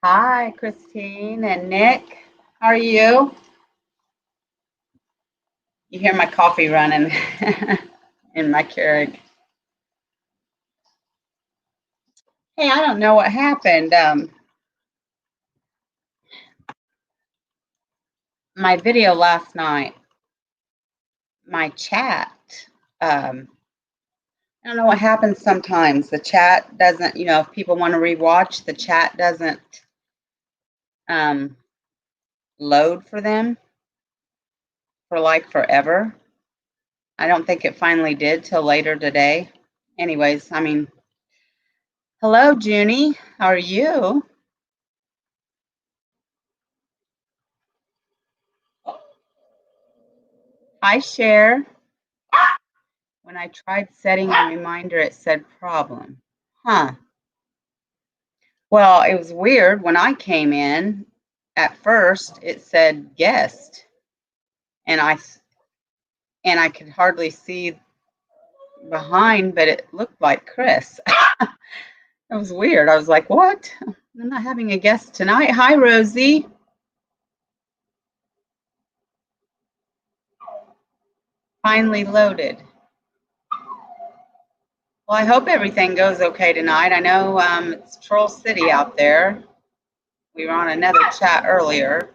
Hi, Christine and Nick. How are you? You hear my coffee running in my Keurig. Hey, I don't know what happened. My video last night, my chat, um, I don't know what happens sometimes. The chat doesn't, if people want to rewatch, the chat doesn't um, load for them for like forever. I don't think it finally did till later today. Anyways, hello, Junie. How are you? Hi, Cher. When I tried setting a reminder, it said problem. Huh. Well, it was weird. When I came in, at first it said guest, and I could hardly see behind, but it looked like Chris. It was weird. I was like, "What? I'm not having a guest tonight." Hi, Rosie. Finally loaded. Well, I hope everything goes okay tonight. I know it's Troll City out there. We were on another chat earlier.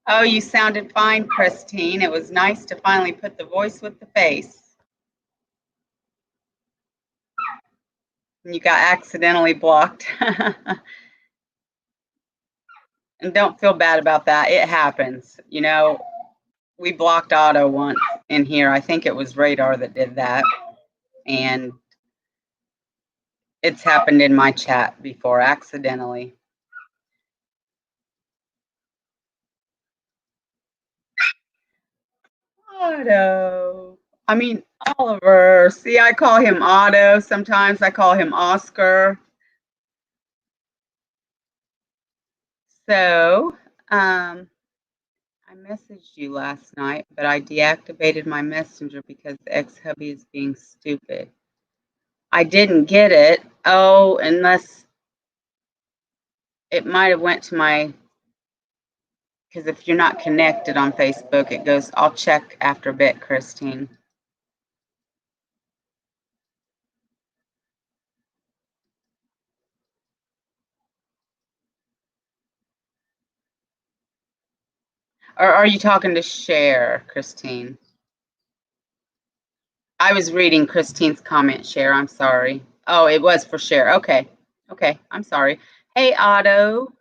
Oh, you sounded fine, Christine. It was nice to finally put the voice with the face. And you got accidentally blocked. And don't feel bad about that. It happens. We blocked Otto once in here. I think it was Radar that did that. And it's happened in my chat before accidentally. Otto. Oliver. See, I call him Otto. Sometimes I call him Oscar. So, I messaged you last night, but I deactivated my messenger because the ex-hubby is being stupid. I didn't get it. Oh, unless it might have went to my, because if you're not connected on Facebook, it goes, I'll check after a bit, Christine. Or are you talking to Cher, Christine? I was reading Christine's comment, Cher. I'm sorry. Oh, it was for Cher. Okay. Okay. I'm sorry. Hey, Otto.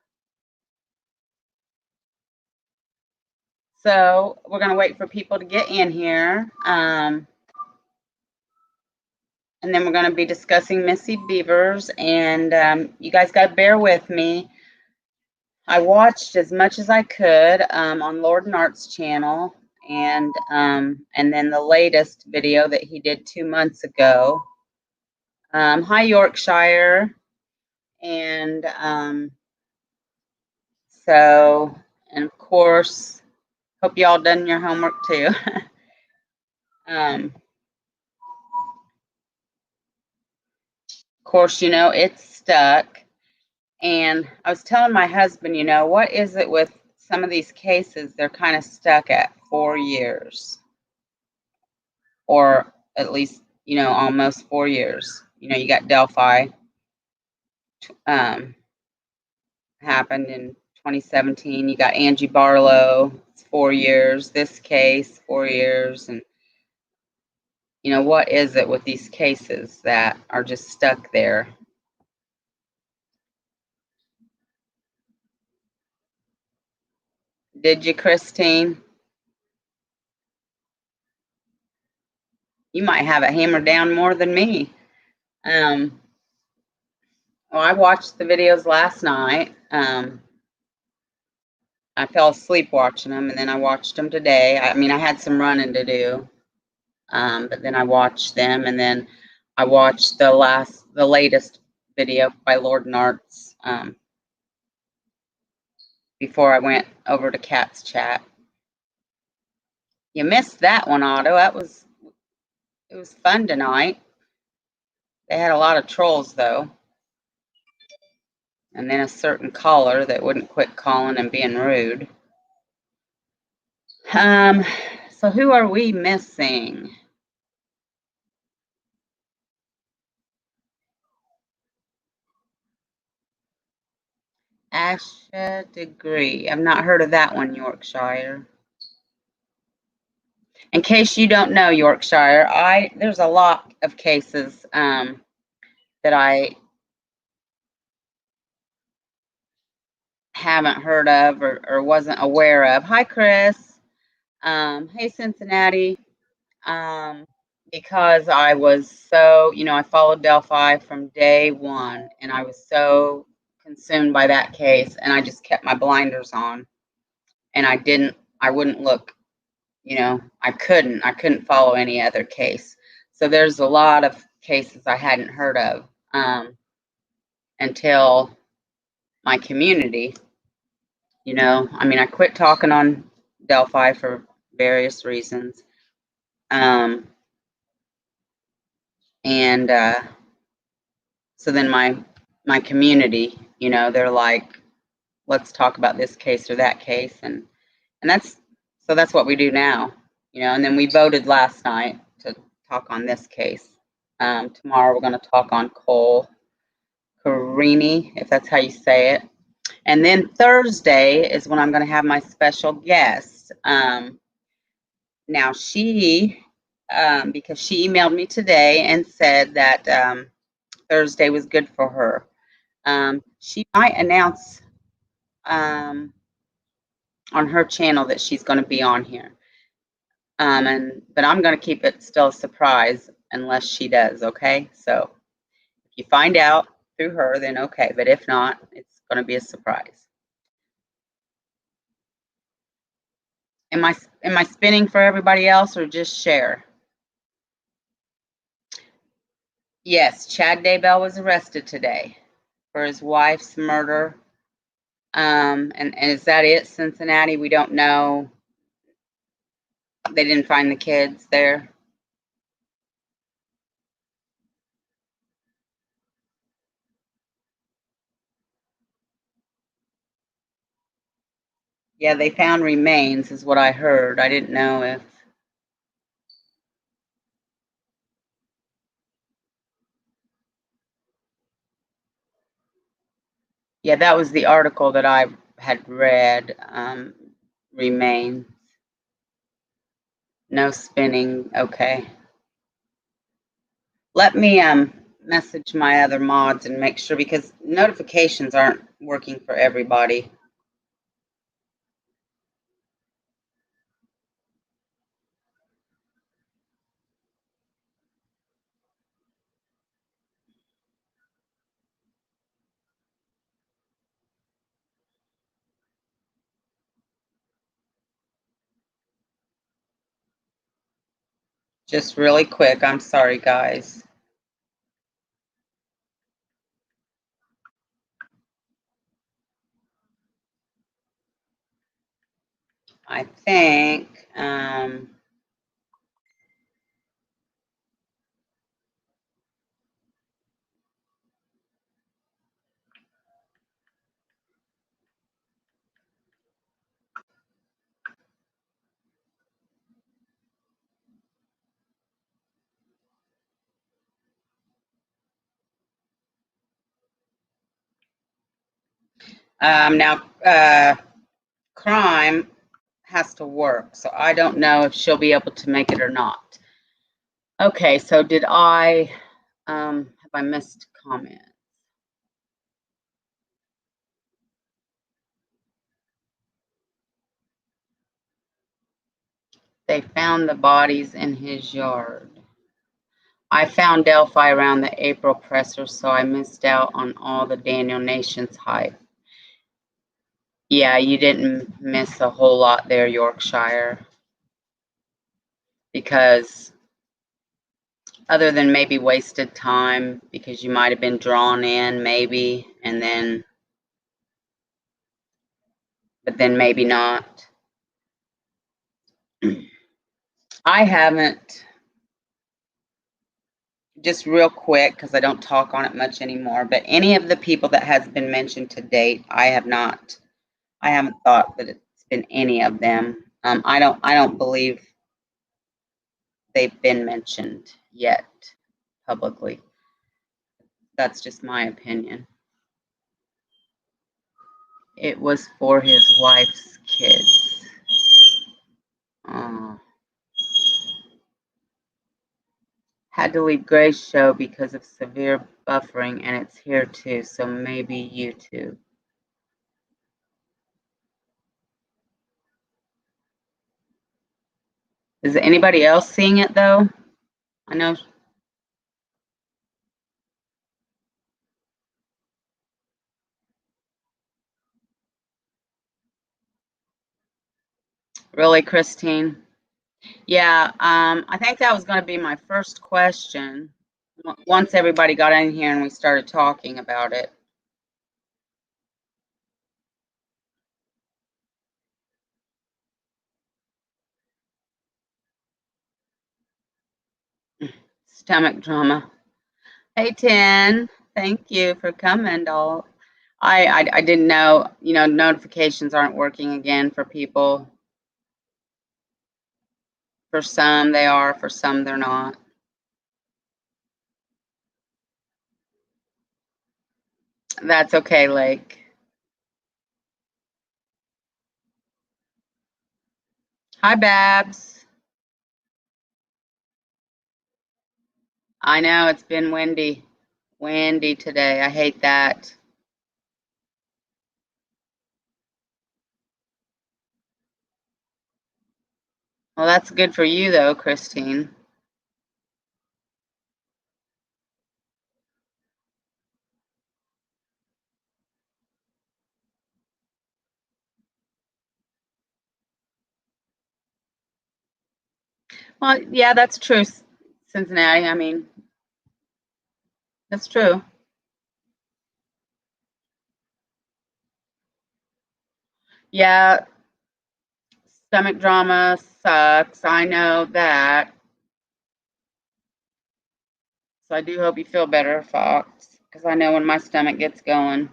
So we're going to wait for people to get in here. And then we're going to be discussing Missy Bevers. And you guys got to bear with me. I watched as much as I could on Lord and Art's channel. And then the latest video that he did 2 months ago. Hi, Yorkshire. And and of course, hope you all done your homework too. Of course, it's stuck. And I was telling my husband, what is it with some of these cases? They're kind of stuck at 4 years, or at least, almost 4 years. You got Delphi, um, happened in 2017. You got Angie Barlow, it's 4 years. This case, 4 years. And, what is it with these cases that are just stuck there? Did you, Christine? You might have it hammered down more than me. Well, I watched the videos last night. I fell asleep watching them, and then I watched them today. I had some running to do, but then I watched them, and then I watched the latest video by Lord and Arts before I went over to Kat's chat. You missed that one, Otto. It was fun tonight. They had a lot of trolls, though. And then a certain caller that wouldn't quit calling and being rude. So who are we missing? Asha Degree. I've not heard of that one, Yorkshire. In case you don't know, Yorkshire, there's a lot of cases that I haven't heard of or wasn't aware of. Hi, Chris. Hey, Cincinnati. Because I was so, I followed Delphi from day one, and I was so consumed by that case, and I just kept my blinders on, and I wouldn't look, I couldn't follow any other case. So there's a lot of cases I hadn't heard of until my community. I quit talking on Delphi for various reasons. And so then my community, they're like, let's talk about this case or that case, and that's what we do now, and then we voted last night to talk on this case. Tomorrow we're going to talk on Cole Carini, if that's how you say it. And then Thursday is when I'm going to have my special guest. Now she, because she emailed me today and said that Thursday was good for her. She might announce on her channel that she's going to be on here. But I'm going to keep it still a surprise unless she does, okay? So if you find out through her, then okay. But if not, it's going to be a surprise. Am I spinning for everybody else or just share? Yes, Chad Daybell was arrested today for his wife's murder. And is that it, Cincinnati? We don't know. They didn't find the kids there. Yeah, they found remains is what I heard. I didn't know if. Yeah, that was the article that I had read. Remains. No spinning. Okay. Let me message my other mods and make sure, because notifications aren't working for everybody. Just really quick. I'm sorry, guys. I think now Crime has to work, so I don't know if she'll be able to make it or not. Okay, so did I have I missed comment? They found the bodies in his yard. I found Delphi around the April presser, so I missed out on all the Daniel Nations hype. Yeah, you didn't miss a whole lot there, Yorkshire, because other than maybe wasted time, because you might have been drawn in maybe, and then, but then maybe not. I haven't just real quick, because I don't talk on it much anymore, but any of the people that has been mentioned to date, I haven't thought that it's been any of them. I don't believe they've been mentioned yet publicly. That's just my opinion. It was for his wife's kids. Oh. Had to leave Gray's show because of severe buffering, and it's here too, so maybe YouTube. Is anybody else seeing it though? I know. Really, Christine? Yeah, I think that was going to be my first question once everybody got in here and we started talking about it. Stomach drama. Hey, Tin. Thank you for coming, doll. I didn't know, notifications aren't working again for people. For some they are, for some they're not. That's okay, Lake. Hi, Babs. I know it's been windy. Windy today. I hate that. Well, that's good for you, though, Christine. Well, yeah, that's true, Cincinnati. I mean, that's true. Yeah, stomach drama sucks. I know that. So I do hope you feel better, Fox, because I know when my stomach gets going.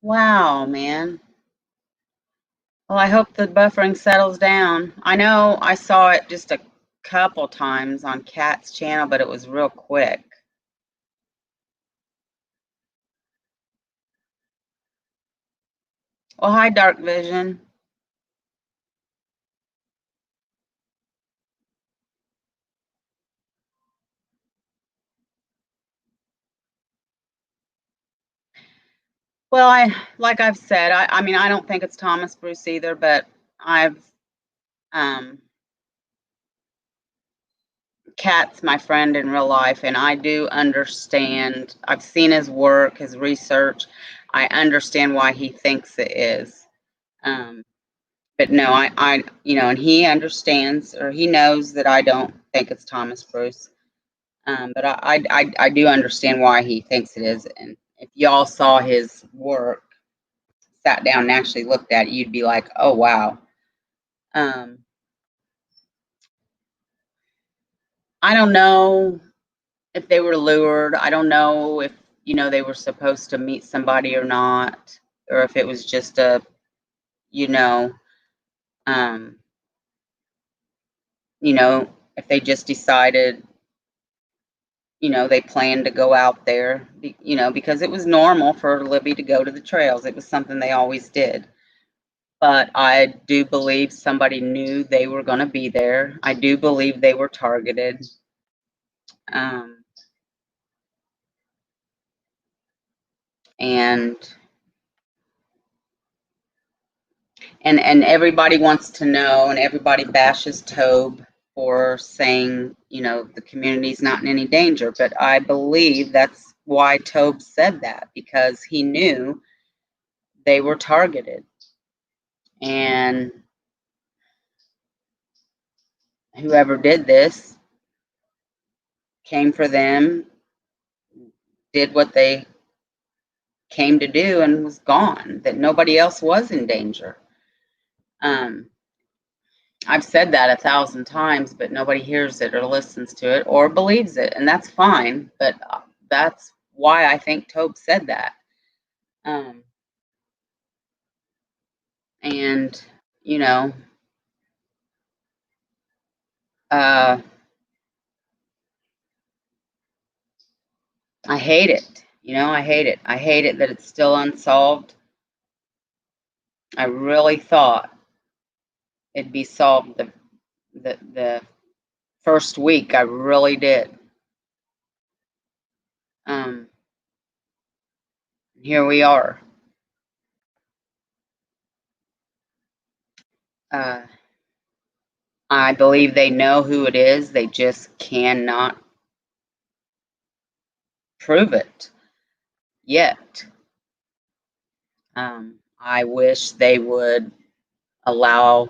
Wow, man. Well, I hope the buffering settles down. I know I saw it just a couple times on Kat's channel, but it was real quick. Well, hi, Dark Vision. Well, like I've said, I mean, I don't think it's Thomas Bruce either, but I've Kat's my friend in real life, and I do understand. I've seen his work, his research. I understand why he thinks it is. But no, and he understands, or he knows that I don't think it's Thomas Bruce. But I do understand why he thinks it is. And if y'all saw his work, sat down and actually looked at it, you'd be like, oh, wow. I don't know if they were lured. I don't know if, they were supposed to meet somebody or not, or if it was just a, you know, um, if they just decided, they planned to go out there, because it was normal for Libby to go to the trails. It was something they always did. But I do believe somebody knew they were going to be there. I do believe they were targeted. And everybody wants to know, and everybody bashes Tobe for saying, the community's not in any danger. But I believe that's why Tobe said that, because he knew they were targeted. And whoever did this came for them, did what they came to do and was gone, that nobody else was in danger. I've said that 1,000 times, but nobody hears it or listens to it or believes it, and that's fine. But that's why I think Tobe said that. And you know, I hate it. I hate it. I hate it that it's still unsolved. I really thought it'd be solved the first week. I really did. Here we are. I believe they know who it is. They just cannot prove it yet. I wish they would allow,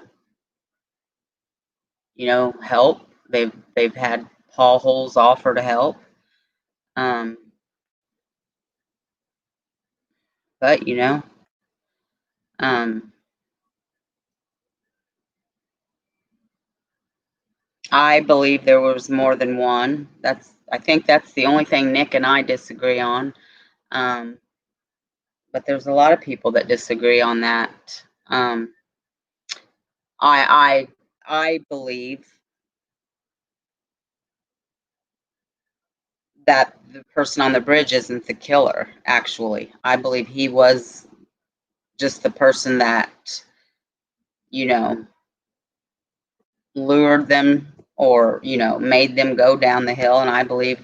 help. They've had Paul Holes offer to help. But I believe there was more than one. I think that's the only thing Nick and I disagree on. But there's a lot of people that disagree on that. I believe that the person on the bridge isn't the killer, actually. I believe he was just the person that, lured them or, made them go down the hill, and I believe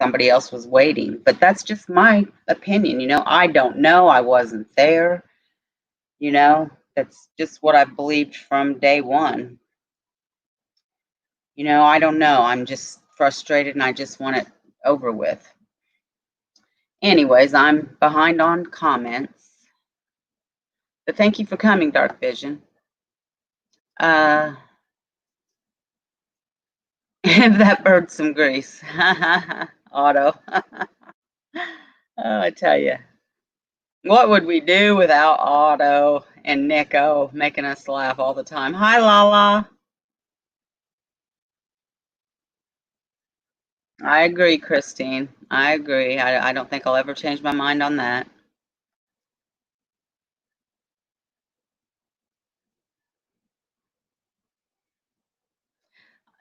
somebody else was waiting. But that's just my opinion. I don't know. I wasn't there. That's just what I've believed from day one. I don't know. I'm just frustrated and I just want it over with. Anyways, I'm behind on comments. But thank you for coming, Dark Vision. Give that bird some grease. Otto. Oh, I tell you. What would we do without Otto and Nico making us laugh all the time? Hi, Lala. I agree, Christine. I agree. I don't think I'll ever change my mind on that.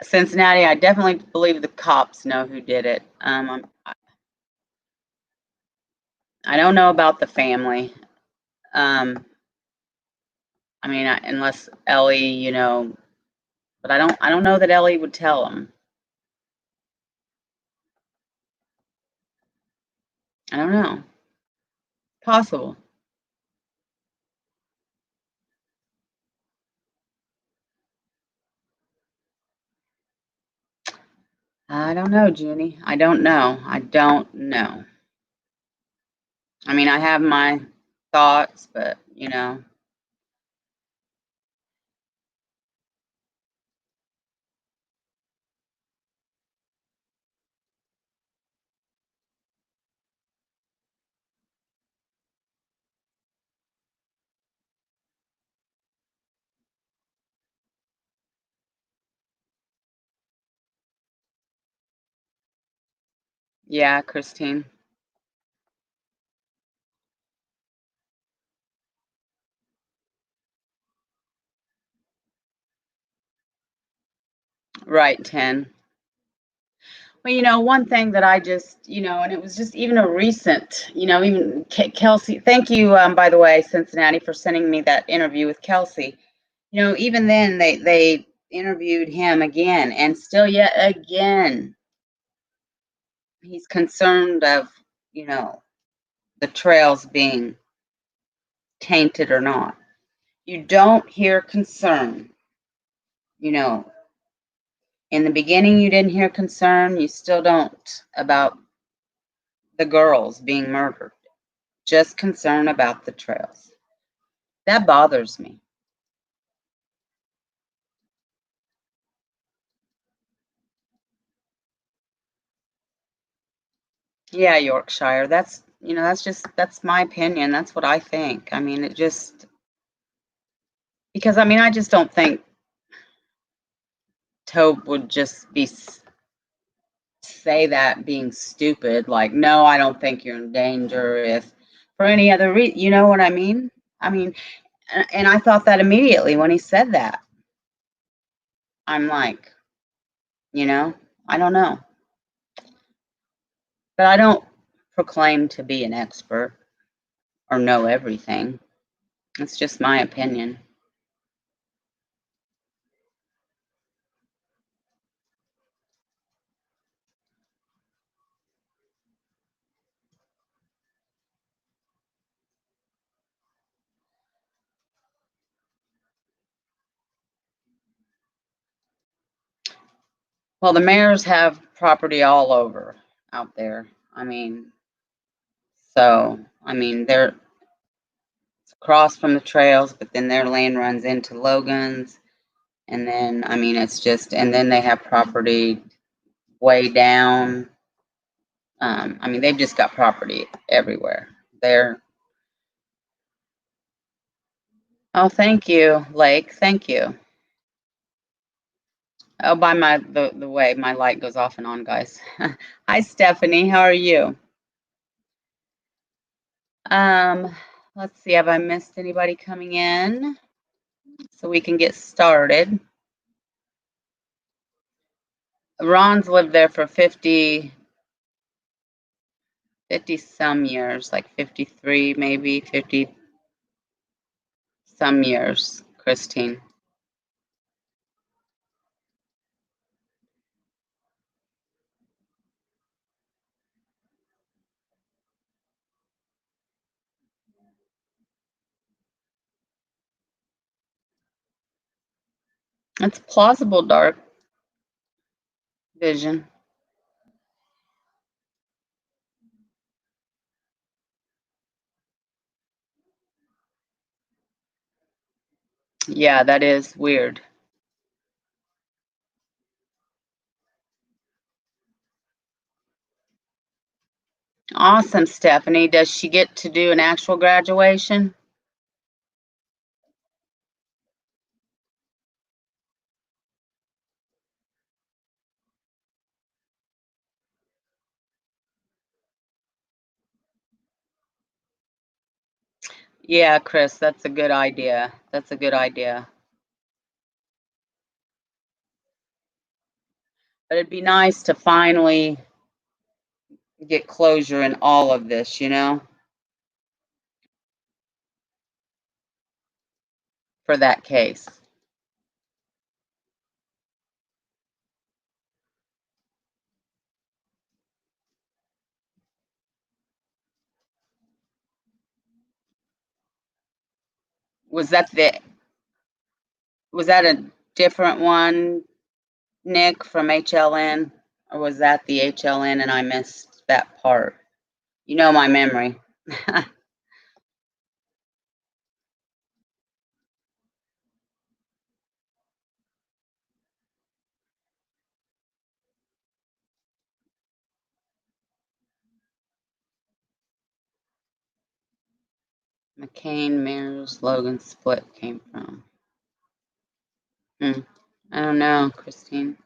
Cincinnati, I definitely believe the cops know who did it. I don't know about the family. I mean, unless Ellie, but I don't know that Ellie would tell them. I don't know. Possible. I don't know, Junie. I don't know. I don't know. I mean, I have my thoughts, but yeah, Christine. Right, 10. Well, one thing that I just, and it was just even a recent, even Kelsey. Thank you, by the way, Cincinnati, for sending me that interview with Kelsey. Even then they interviewed him again, and still yet again, he's concerned of, the trails being tainted or not. You don't hear concern, in the beginning you didn't hear concern, you still don't, about the girls being murdered. Just concern about the trails. That bothers me. Yeah, Yorkshire. That's you know, that's my opinion. That's what I think. I mean, because I mean, I just don't think Tobe would just say that being stupid. Like, no, I don't think you're in danger if for any other reason. You know what I mean? I mean, and I thought that immediately when he said that. I'm like, you know, I don't know. But I don't proclaim to be an expert or know everything. It's just my opinion. Well, the mayors have property all over out there. I mean, they're across from the trails, but then their land runs into Logan's. And then, I mean, and then they have property way down. I mean, they've just got property everywhere. Oh, thank you, Lake. Thank you. Oh, by the way, my light goes off and on, guys. Hi, Stephanie. How are you? Um, let's see. Have I missed anybody coming in? So we can get started. Ron's lived there for 50 some years, like 53, maybe 50 some years, Christine. It's plausible dark vision. Yeah, that is weird. Awesome, Stephanie. Does she get to do an actual graduation? Yeah, Chris, that's a good idea. That's a good idea. But it'd be nice to finally get closure in all of this, you know, for that case. Was that the was that a different one, Nick, from HLN? Or was that the HLN and I missed that part? You know my memory. McCain, Mears, Logan split came from. I don't know, Christine.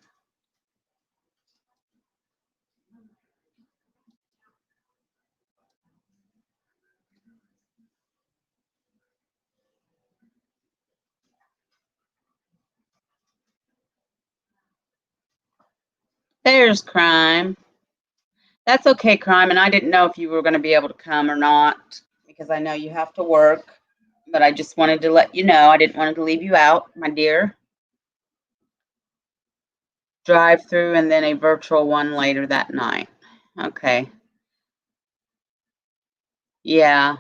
There's Crime. That's okay, Crime. And I didn't know if you were going to be able to come or not because I know you have to work. But I just wanted to let you know. I didn't want to leave you out, my dear. Drive through and then a virtual one later that night. Okay. Yeah.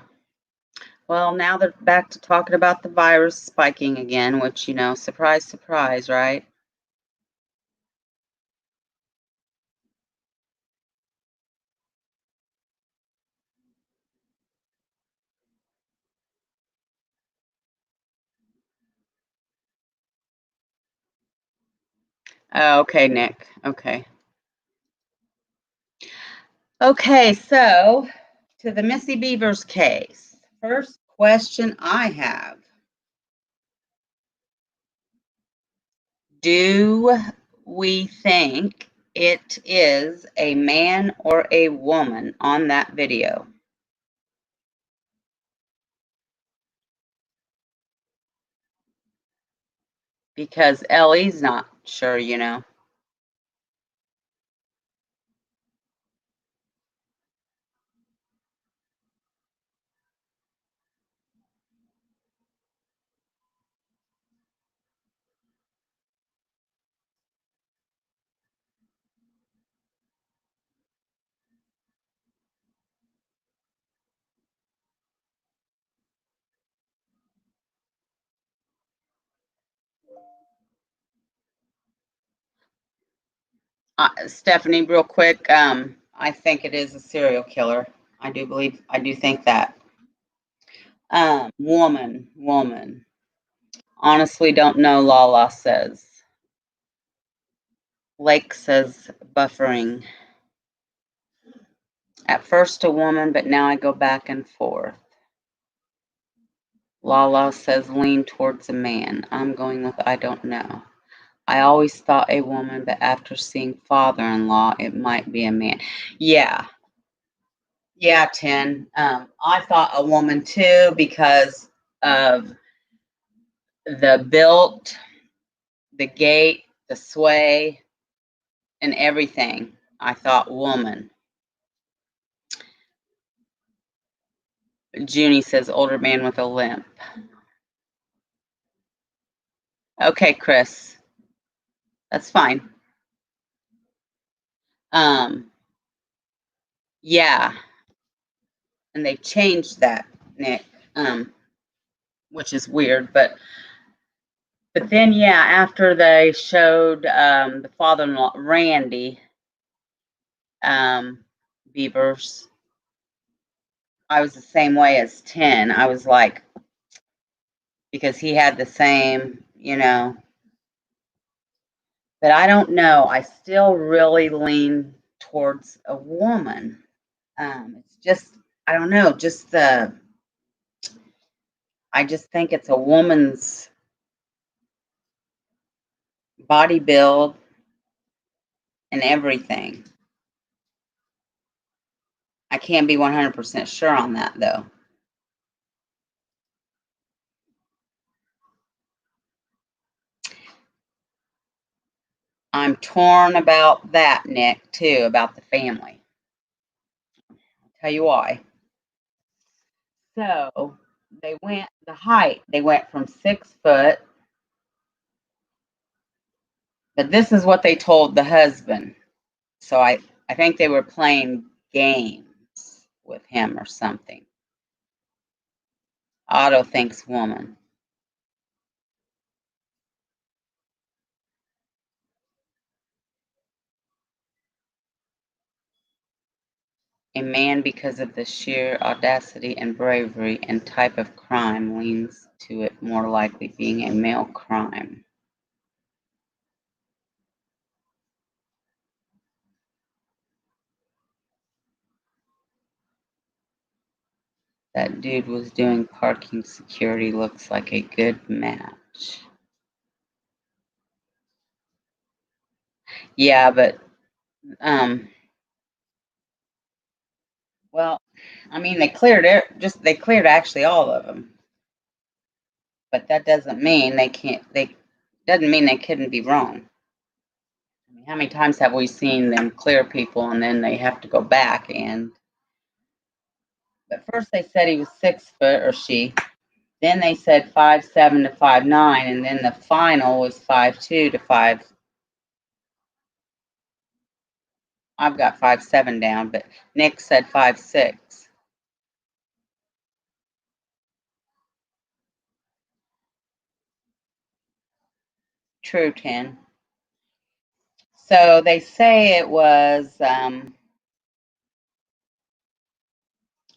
Well, now they're back to talking about the virus spiking again, which, you know, surprise, surprise, right? Oh, okay, Nick. Okay. Okay, so to the Missy Bevers case. First question I have. Do we think it is a man or a woman on that video? Because Ellie's not sure, you know. Stephanie, real quick, I think it is a serial killer. I do think that. Woman. Honestly, don't know, Lala says. Lake says buffering. At first a woman, but now I go back and forth. Lala says lean towards a man. I'm going with I don't know. I always thought a woman, but after seeing father-in-law, it might be a man. Yeah, 10. I thought a woman too because of the built, the gait, the sway, and everything. I thought woman. Junie says older man with a limp. Okay, Chris. That's fine. Yeah. And they've changed that, Nick. Which is weird, but then yeah, after they showed the father-in-law Randy Bevers, I was the same way as 10. I was like, because he had the same, you know. But I don't know. I still really lean towards a woman. It's just, I don't know, just I just think it's a woman's body build and everything. I can't be 100% sure on that, though. I'm torn about that, Nick, too, about the family. I'll tell you why. So, they went, the height, they went from 6 foot, but this is what they told the husband. So, I think they were playing games with him or something. Otto thinks woman. A man, because of the sheer audacity and bravery and type of crime, leans to it more likely being a male crime. That dude was doing parking security. Looks like a good match. Yeah, but well, I mean, they cleared they cleared actually all of them. But that doesn't mean they doesn't mean they couldn't be wrong. I mean, how many times have we seen them clear people and then they have to go back but first they said he was 6 foot, or she. Then they said 5'7" to 5'9", and then the final was 5'2" to 5. I've got 5'7" down, but Nick said 5'6". True, 10. So they say it was,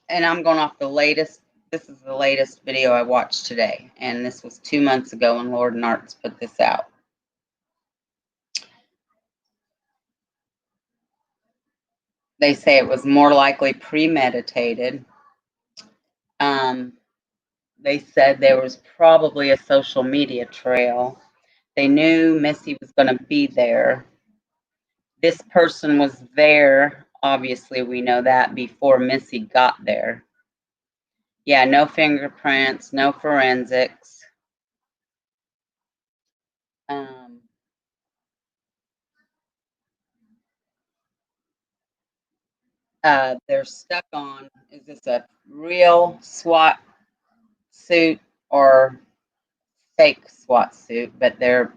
and I'm going off the latest. This is the latest video I watched today, and this was 2 months ago when Lord and Arts put this out. They say it was more likely premeditated. They said there was probably a social media trail. They knew Missy was going to be there. This person was there, obviously, we know that, before Missy got there. Yeah, no fingerprints, no forensics. They're stuck on, is this a real SWAT suit or fake SWAT suit? But they're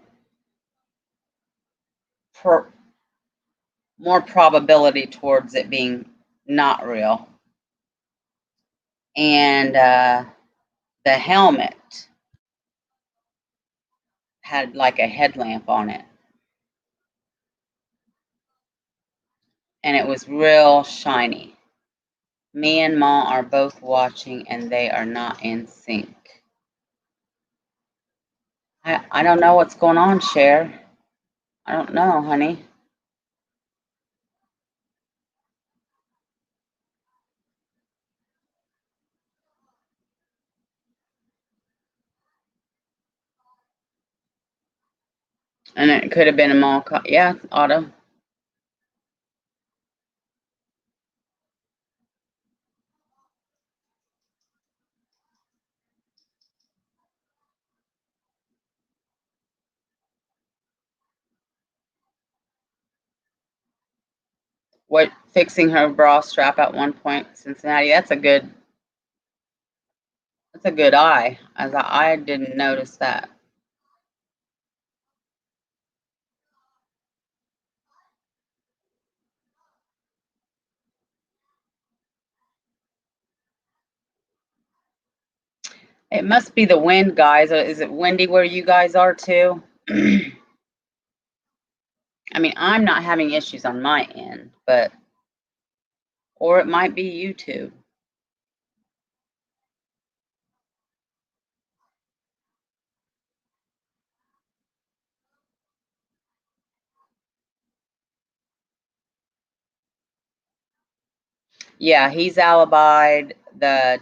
more probability towards it being not real. And the helmet had like a headlamp on it. And it was real shiny. Me and Ma are both watching and they are not in sync. I don't know what's going on, Cher. I don't know, honey. And it could have been a mall car. Yeah, auto. What, fixing her bra strap at one point, Cincinnati? That's a good eye. As I didn't notice that. It must be the wind, guys. Is it windy where you guys are too? I mean, I'm not having issues on my end, but or it might be you two. Yeah, he's alibied. The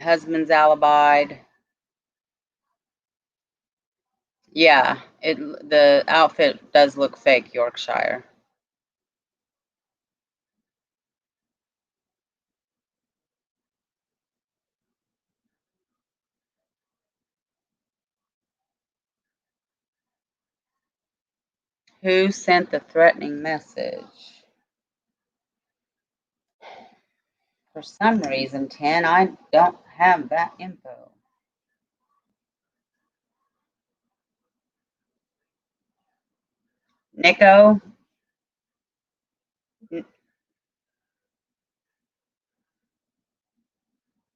husband's alibied. Yeah, the outfit does look fake, Yorkshire. Who sent the threatening message? For some reason, 10, I don't have that info. Nico?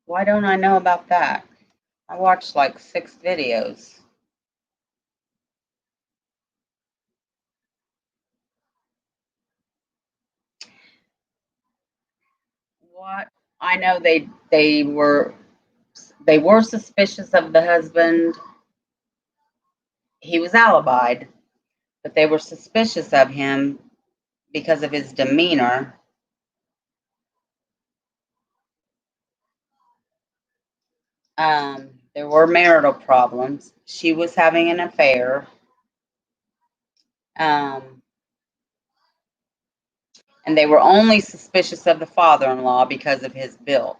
Why don't I know about that? I watched like 6 videos. What? I know they were suspicious of the husband. He was alibied, but they were suspicious of him because of his demeanor. There were marital problems. She was having an affair. And they were only suspicious of the father-in-law because of his build.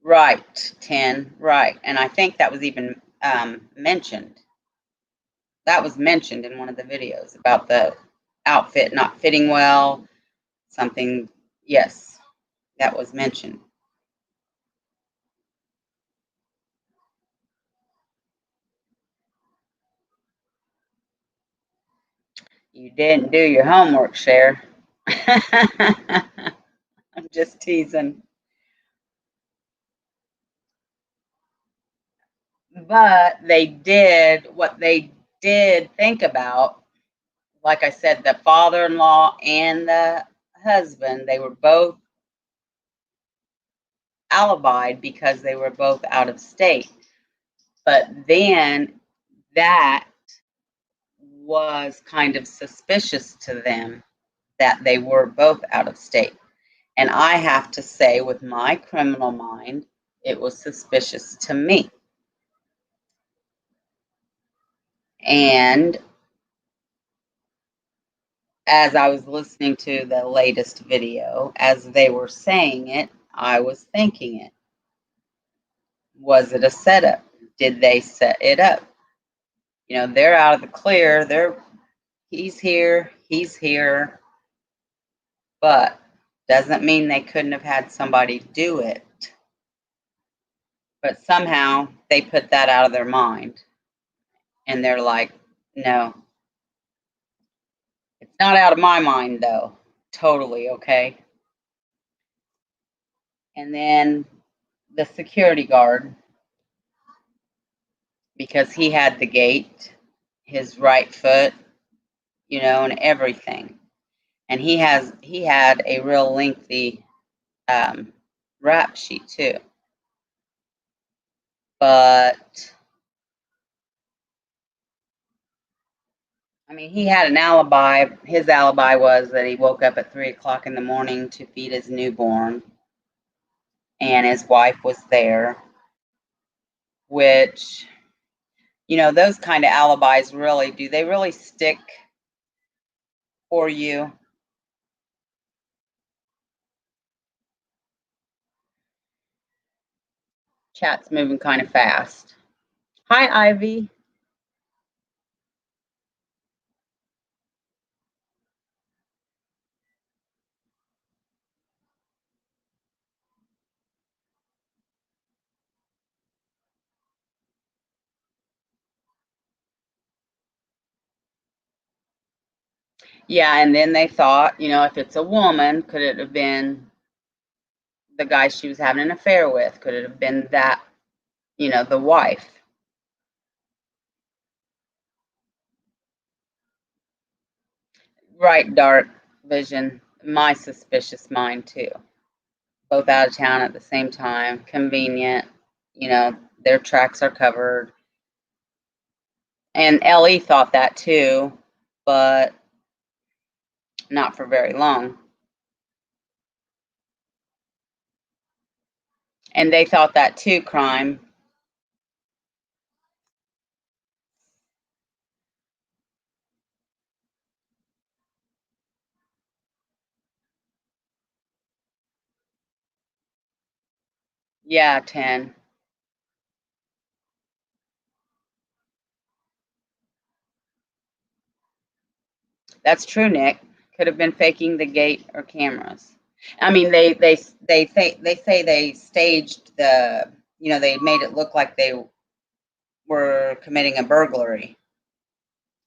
Right, 10, right. And I think that was even mentioned. That was mentioned in one of the videos about the outfit not fitting well. Something, yes, that was mentioned. You didn't do your homework, Cher. I'm just teasing. But what they did think about, like I said, the father-in-law and the husband, they were both alibied because they were both out of state. But then that was kind of suspicious to them that they were both out of state. And I have to say, with my criminal mind, it was suspicious to me. And as I was listening to the latest video, as they were saying it, I was thinking it. Was it a setup? Did they set it up? You know, they're out of the clear. He's here, but doesn't mean they couldn't have had somebody do it. But somehow they put that out of their mind. And they're like, no, it's not out of my mind, though. Totally, okay? And then the security guard, because he had the gate, his right foot, you know, and everything. And he had a real lengthy rap sheet too. But I mean, he had an alibi. His alibi was that he woke up at 3 o'clock in the morning to feed his newborn, and his wife was there. Which, you know, those kind of alibis do they really stick for you? Chat's moving kind of fast. Hi, Ivy. Yeah, and then they thought, you know, if it's a woman, could it have been the guy she was having an affair with? Could it have been that, you know, the wife? Right, dark vision. My suspicious mind, too. Both out of town at the same time. Convenient. You know, their tracks are covered. And Ellie thought that, too, but not for very long. And they thought that, too, crime. Yeah, 10. That's true, Nick. Could have been faking the gate or cameras. I mean, they say they staged the, you know, they made it look like they were committing a burglary,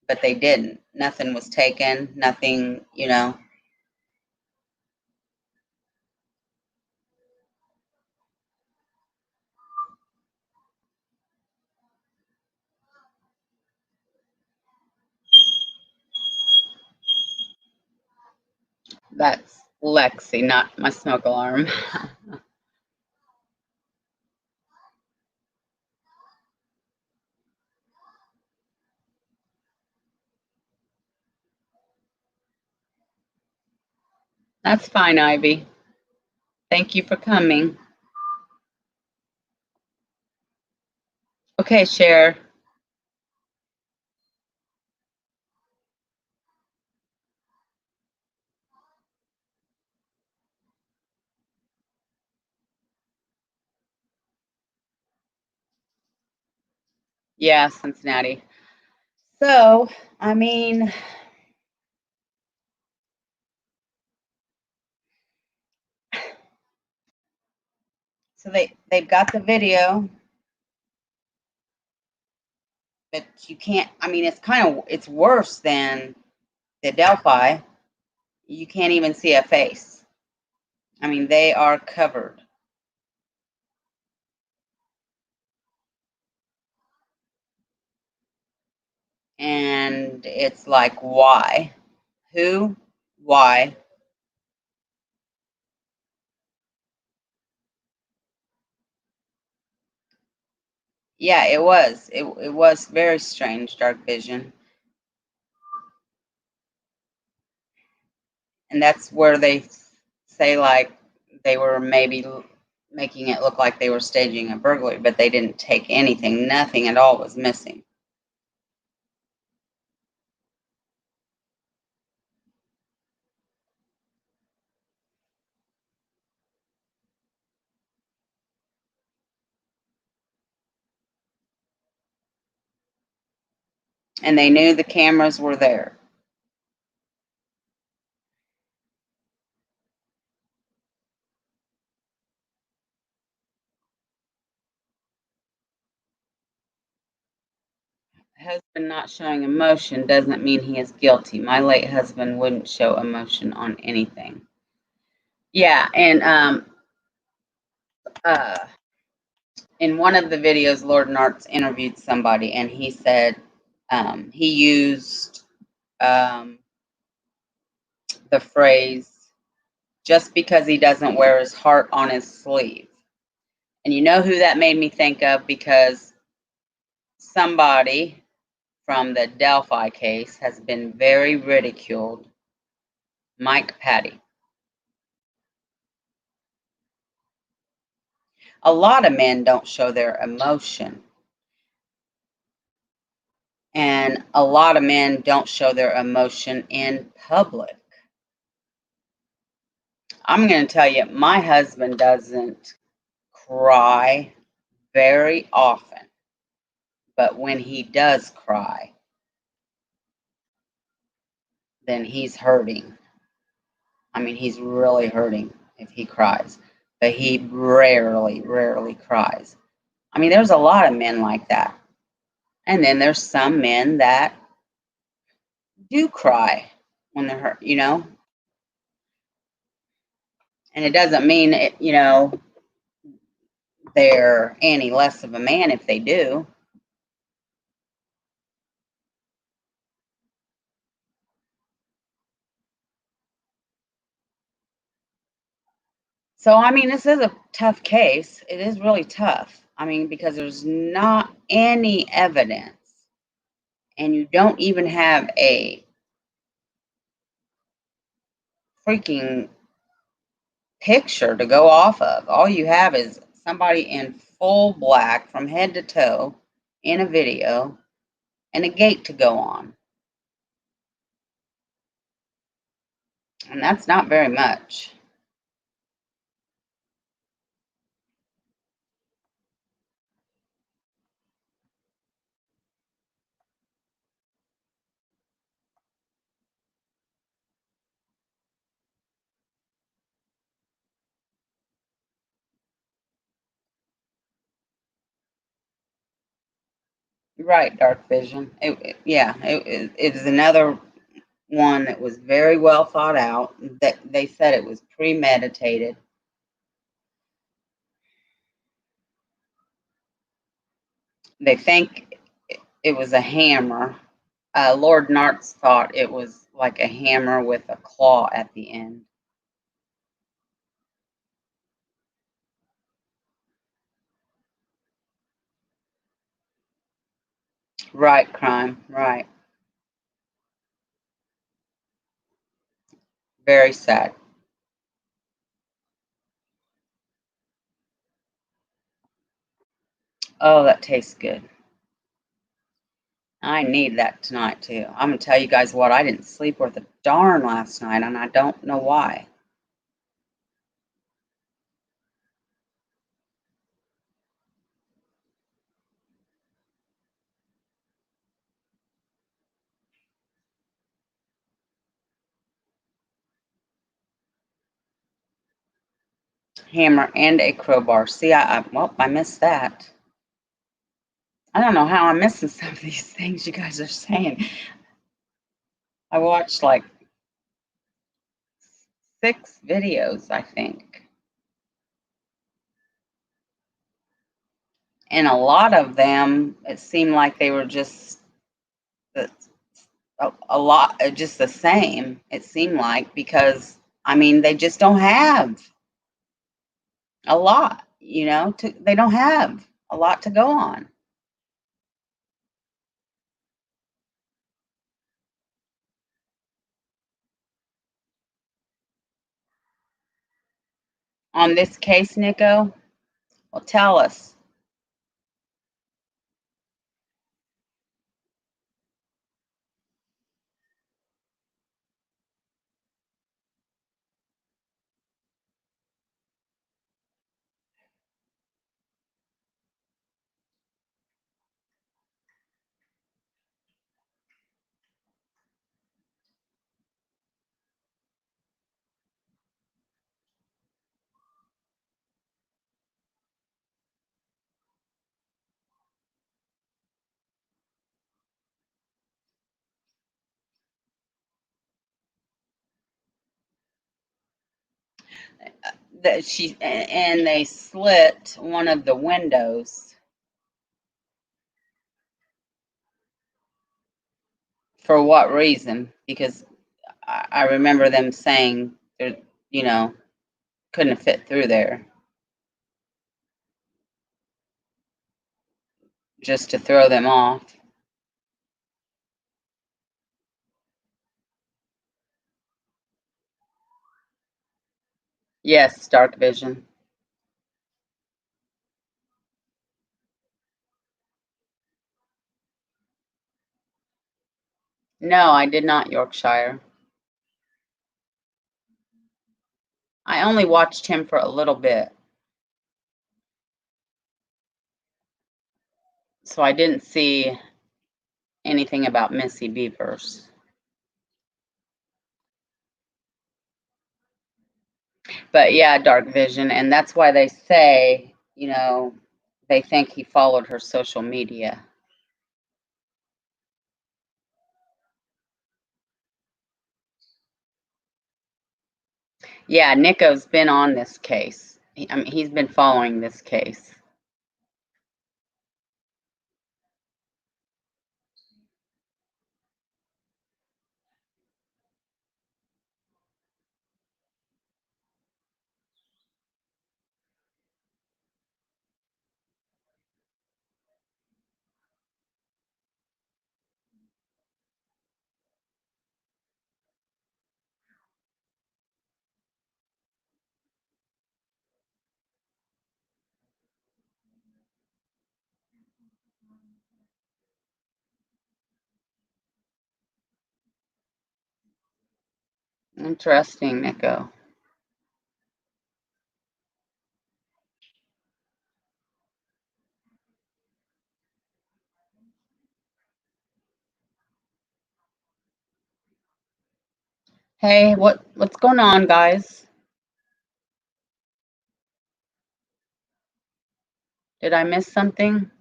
but they didn't. Nothing was taken. Nothing, you know. That's Lexi, not my smoke alarm. That's fine, Ivy. Thank you for coming. Okay, Cher. Yeah, Cincinnati. So, I mean, so they've got the video, but you can't. I mean, it's worse than the Delphi. You can't even see a face. I mean, they are covered. And it's like, why? Who? Why? Yeah, it was. It was very strange, dark vision. And that's where they say, like, they were maybe making it look like they were staging a burglary, but they didn't take anything. Nothing at all was missing. And they knew the cameras were there. Husband not showing emotion doesn't mean he is guilty. My late husband wouldn't show emotion on anything. Yeah, and uh, in one of the videos, Lord Nartz interviewed somebody, and he said he used the phrase, just because he doesn't wear his heart on his sleeve. And you know who that made me think of? Because somebody from the Delphi case has been very ridiculed, Mike Patty. A lot of men don't show their emotion. And a lot of men don't show their emotion in public. I'm going to tell you, my husband doesn't cry very often. But when he does cry, then he's hurting. I mean, he's really hurting if he cries. But he rarely cries. I mean, there's a lot of men like that. And then there's some men that do cry when they're hurt, you know? And it doesn't mean, they're any less of a man if they do. So, I mean, this is a tough case. It is really tough. I mean, because there's not any evidence, and you don't even have a freaking picture to go off of. All you have is somebody in full black from head to toe in a video and a gate to go on. And that's not very much. Right, Dark Vision. It is another one that was very well thought out. That they said it was premeditated. They think it was a hammer. Lord Nartz thought it was like a hammer with a claw at the end. Right, crime. Right. Very sad. Oh, that tastes good. I need that tonight too. I'm gonna tell you guys what, I didn't sleep worth a darn last night, and I don't know why. Hammer and a crowbar. See, I missed that. I don't know how I'm missing some of these things you guys are saying. I watched like 6 videos, I think. And a lot of them, it seemed like they were just a lot, just the same, it seemed like, because, I mean, they just don't have a lot, they don't have a lot to go on. On this case, Nico? Well, tell us. And they slit one of the windows. For what reason? Because I remember them saying, you know, couldn't have fit through there. Just to throw them off. Yes, dark vision. No, I did not Yorkshire. I only watched him for a little bit. So I didn't see anything about Missy Bevers. But yeah, dark vision. And that's why they say, they think he followed her social media. Yeah, Nico's been on this case. He's been following this case. Interesting, Nico. Hey, what's going on, guys? Did I miss something?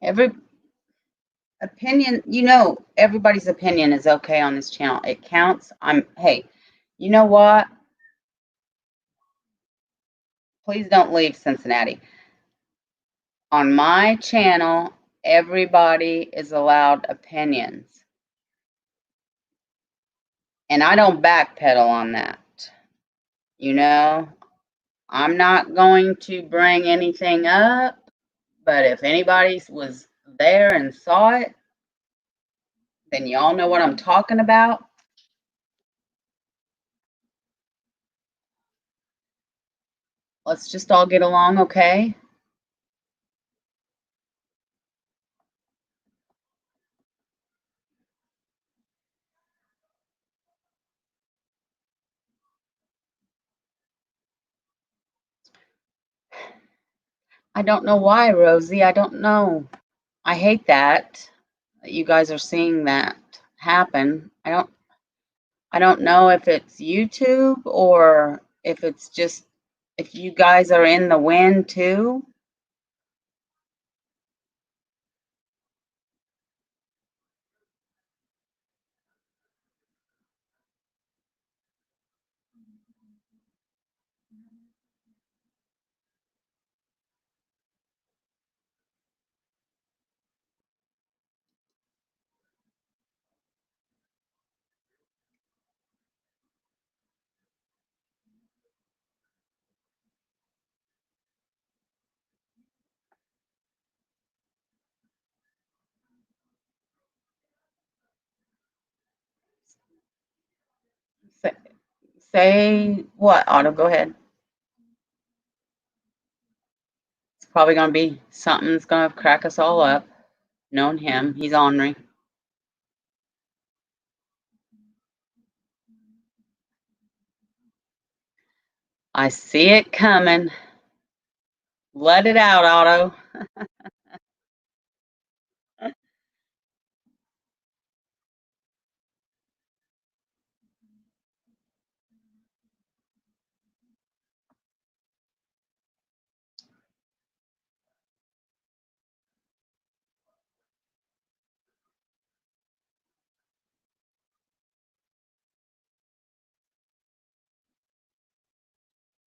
Every opinion, everybody's opinion is okay on this channel. It counts. Hey, you know what? Please don't leave Cincinnati. On my channel, everybody is allowed opinions. And I don't backpedal on that. I'm not going to bring anything up, but if anybody was there and saw it, then y'all know what I'm talking about. Let's just all get along, okay? I don't know why, Rosie. I don't know. I hate that you guys are seeing that happen. I don't know if it's YouTube or if it's just if you guys are in the wind too. Say, say what, Otto? Go ahead. It's probably going to be something that's going to crack us all up. Knowing him, he's ornery. I see it coming. Let it out, Otto.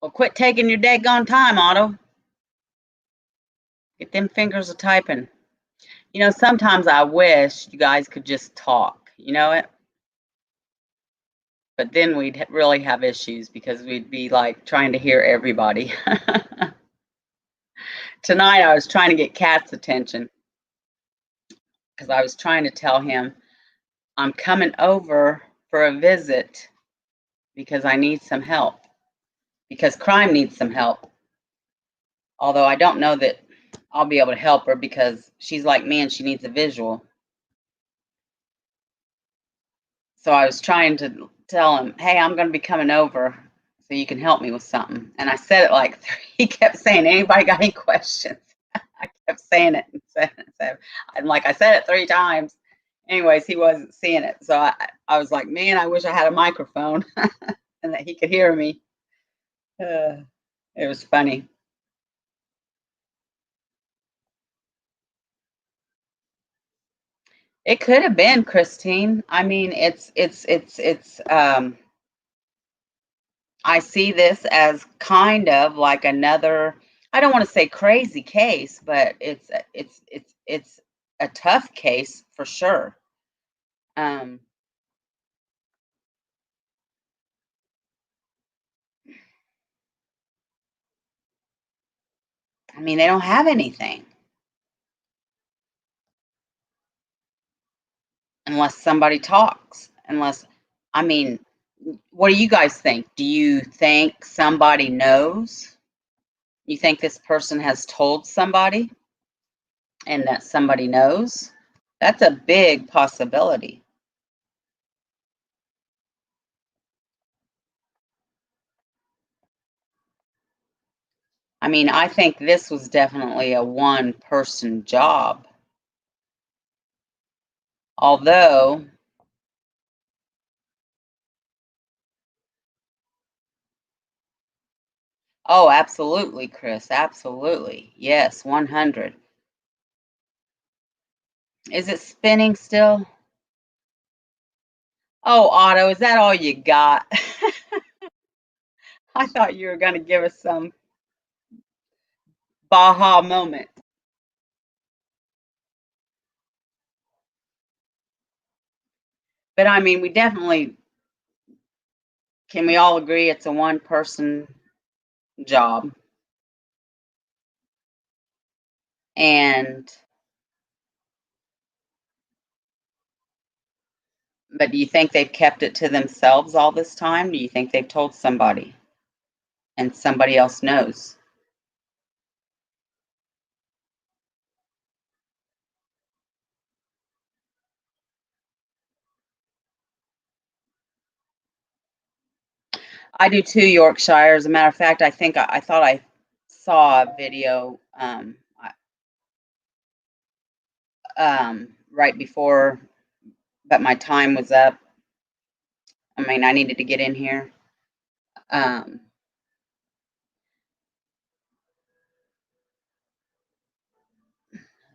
Well, quit taking your daggone time, Otto. Get them fingers a typing. You know, sometimes I wish you guys could just talk. You know it? But then we'd really have issues because we'd be like trying to hear everybody. Tonight I was trying to get Kat's attention because I was trying to tell him I'm coming over for a visit because I need some help, because crime needs some help. Although I don't know that I'll be able to help her because she's like me and she needs a visual. So I was trying to tell him, hey, I'm going to be coming over so you can help me with something. And I said it like three. He kept saying, anybody got any questions? I kept saying it and like I said it 3 times. Anyways, he wasn't seeing it. So I was like, man, I wish I had a microphone and that he could hear me. It was funny. It could have been Christine. I mean, it's I see this as kind of like another, I don't want to say crazy case, but it's a tough case for sure. Um, I mean, they don't have anything unless somebody talks. Unless, I mean, what do you guys think? Do you think somebody knows? You think this person has told somebody and that somebody knows? That's a big possibility. I mean, I think this was definitely a one-person job. Although, oh, absolutely, Chris, absolutely. Yes, 100. Is it spinning still? Oh, Otto, is that all you got? I thought you were going to give us some Baja moment. But I mean, we definitely, can we all agree it's a one-person job? And, but do you think they've kept it to themselves all this time? Do you think they've told somebody and somebody else knows? I do too, Yorkshire. As a matter of fact, I think I thought I saw a video right before, but my time was up. I mean, I needed to get in here. Um,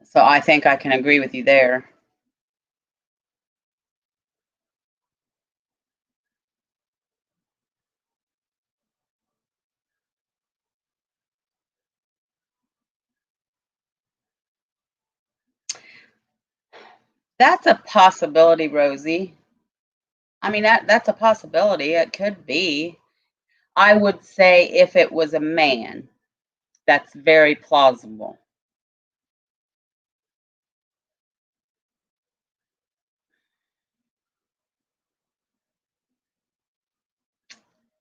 so I think I can agree with you there. That's a possibility, Rosie. I mean, that's a possibility. It could be. I would say if it was a man, that's very plausible.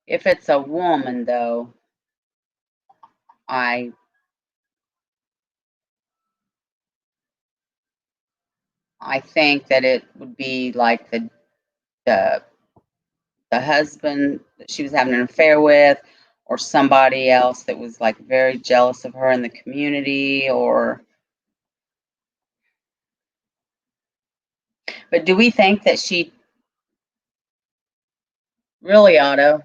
If it's a woman, though, I think that it would be like the the husband that she was having an affair with, or somebody else that was like very jealous of her in the community, or. But do we think that she really, Otto?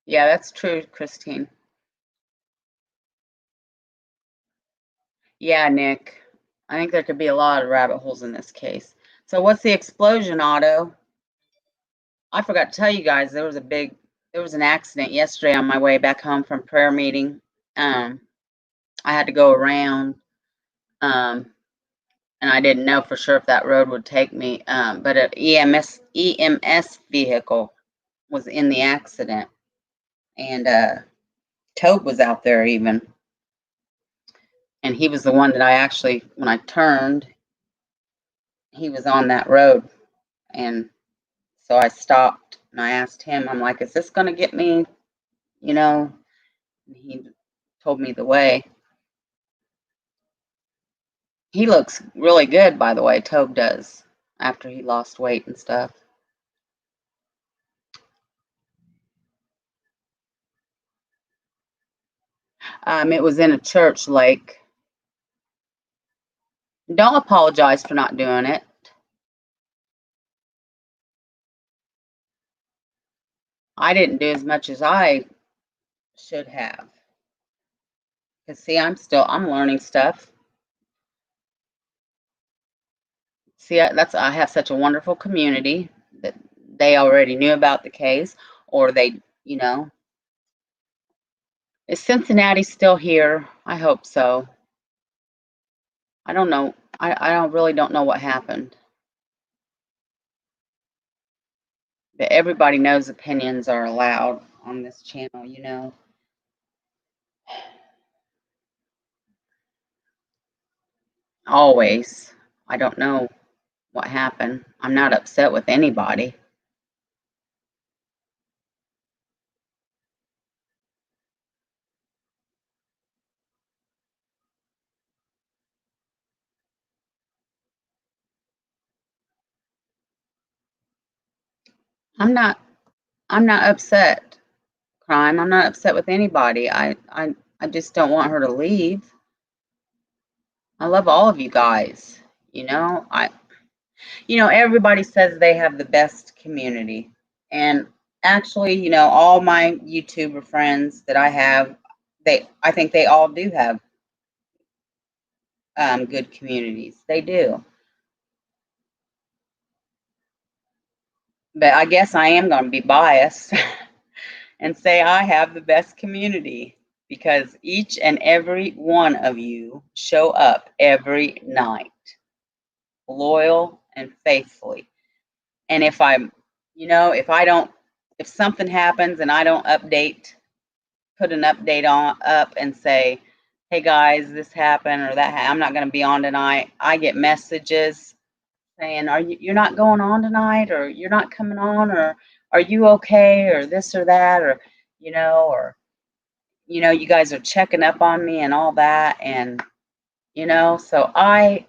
Yeah, that's true, Christine. Yeah, Nick. I think there could be a lot of rabbit holes in this case. So what's the explosion, Otto? I forgot to tell you guys there was an accident yesterday on my way back home from prayer meeting. Um, I had to go around, and I didn't know for sure if that road would take me. But an EMS vehicle was in the accident, and Tobe was out there even, and he was the one that I actually, when I turned, he was on that road, and so I stopped and I asked him, I'm like, is this going to get me, you know? And he told me the way. He looks really good, by the way, Tobe does, after he lost weight and stuff. It was in a church lake. Don't apologize for not doing it. I didn't do as much as I should have. Because see, I'm learning stuff. See, I have such a wonderful community that they already knew about the case, or they, you know. Is Cincinnati still here? I hope so. I don't know. I don't really don't know what happened. But everybody knows opinions are allowed on this channel, you know. Always. I don't know what happened. I'm not upset with anybody. I'm not I'm not upset, Crime. I'm not upset with anybody. I just don't want her to leave. I love all of you guys. You know, everybody says they have the best community. And actually, all my YouTuber friends that I have, I think they all do have good communities. They do. But I guess I am going to be biased and say I have the best community because each and every one of you show up every night, loyal and faithfully. And if something happens and I don't put an update up and say, hey guys, this happened or I'm not going to be on tonight. I get messages saying, you're not going on tonight, or you're not coming on, or are you okay, or this or that, or you guys are checking up on me and all that. And so I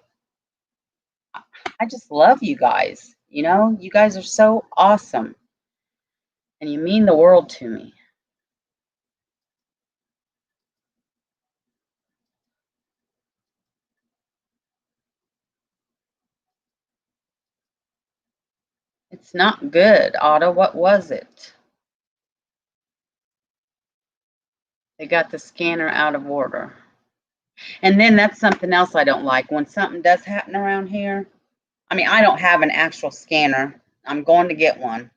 just love you guys. You guys are so awesome and you mean the world to me. It's not good, Otto. What was it? They got the scanner out of order. And then that's something else I don't like. When something does happen around here, I mean, I don't have an actual scanner. I'm going to get one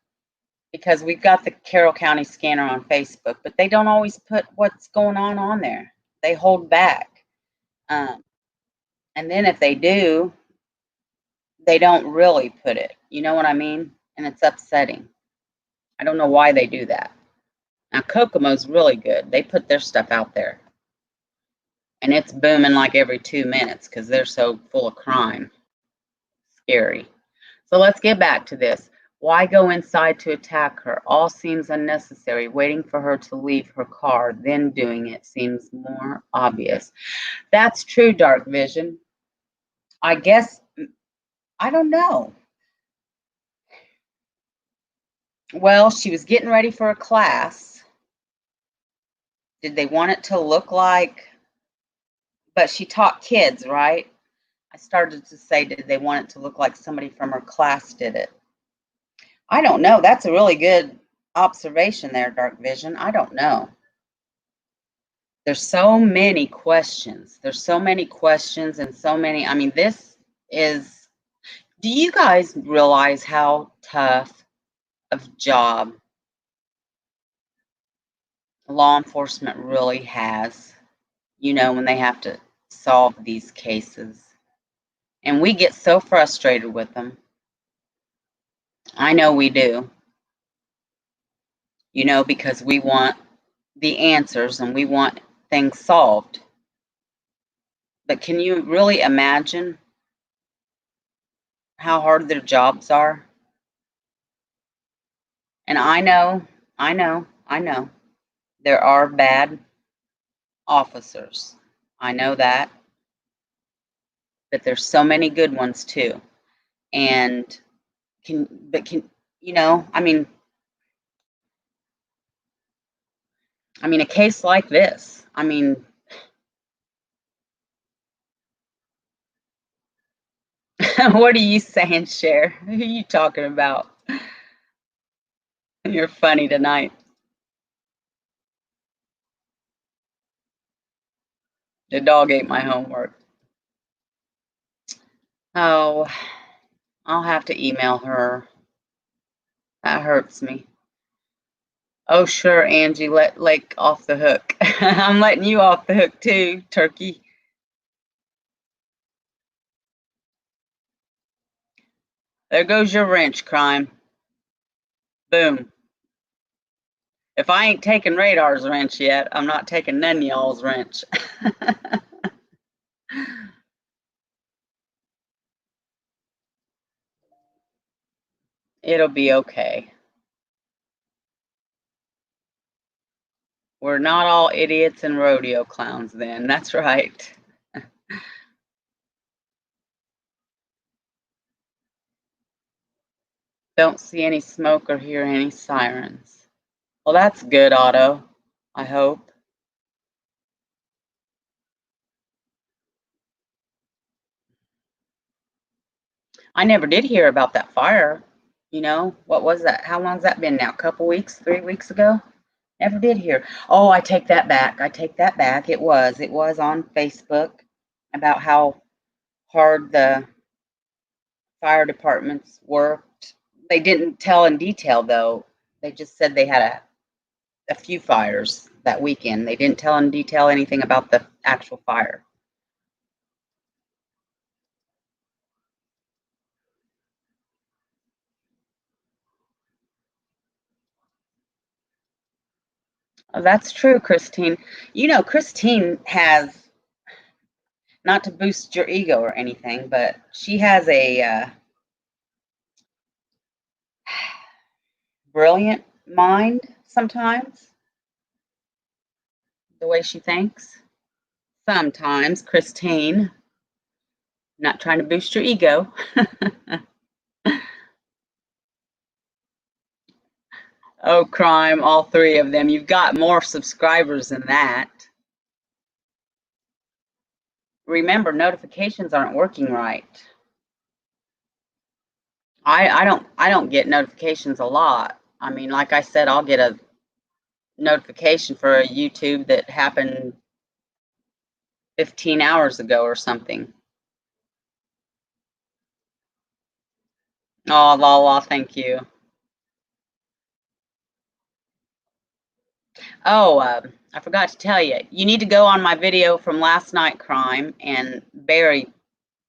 because we've got the Carroll County scanner on Facebook, but they don't always put what's going on there. They hold back. And then if they do, they don't really put it. You know what I mean? And it's upsetting. I don't know why they do that. Now, Kokomo's really good. They put their stuff out there. And it's booming like every 2 minutes because they're so full of crime. Scary. So let's get back to this. Why go inside to attack her? All seems unnecessary. Waiting for her to leave her car, then doing it seems more obvious. That's true, Dark Vision. I guess, I don't know. Well, she was getting ready for a class. Did they want it to look like, but she taught kids, right? I started to say, did they want it to look like somebody from her class did it? I don't know. That's a really good observation there, Dark Vision. I don't know. There's so many questions. There's so many questions and so many. I mean, this is, do you guys realize how tough of job law enforcement really has, you know, when they have to solve these cases? And we get so frustrated with them. I know we do. You know, because we want the answers and we want things solved. But can you really imagine how hard their jobs are? And I know, there are bad officers. I know that. But there's so many good ones too. And you know, I mean, a case like this, I mean, what are you saying, Cher? Who are you talking about? You're funny tonight. The dog ate my homework. Oh, I'll have to email her. That hurts me. Oh, sure, Angie, let Lake off the hook. I'm letting you off the hook too, Turkey. There goes your wrench, crime. Boom. If I ain't taking Radar's wrench yet, I'm not taking none of y'all's wrench. It'll be okay. We're not all idiots and rodeo clowns then. That's right. Don't see any smoke or hear any sirens. Well, that's good, Otto. I hope. I never did hear about that fire. You know, what was that? How long's that been now? A couple weeks, 3 weeks ago? Never did hear. Oh, I take that back. I take that back. It was on Facebook about how hard the fire departments worked. They didn't tell in detail though. They just said they had a few fires that weekend. They didn't tell in detail anything about the actual fire. Oh, that's true, Christine. You know, Christine has, not to boost your ego or anything, but she has a brilliant mind sometimes, the way she thinks. Sometimes, Christine, not trying to boost your ego. Oh, crime, all three of them. You've got more subscribers than that. Remember, notifications aren't working right. I don't get notifications a lot. I mean, like I said, I'll get a notification for a YouTube that happened 15 hours ago or something. Oh, la, thank you. Oh, I forgot to tell you. You need to go on my video from last night, Crime, and Barry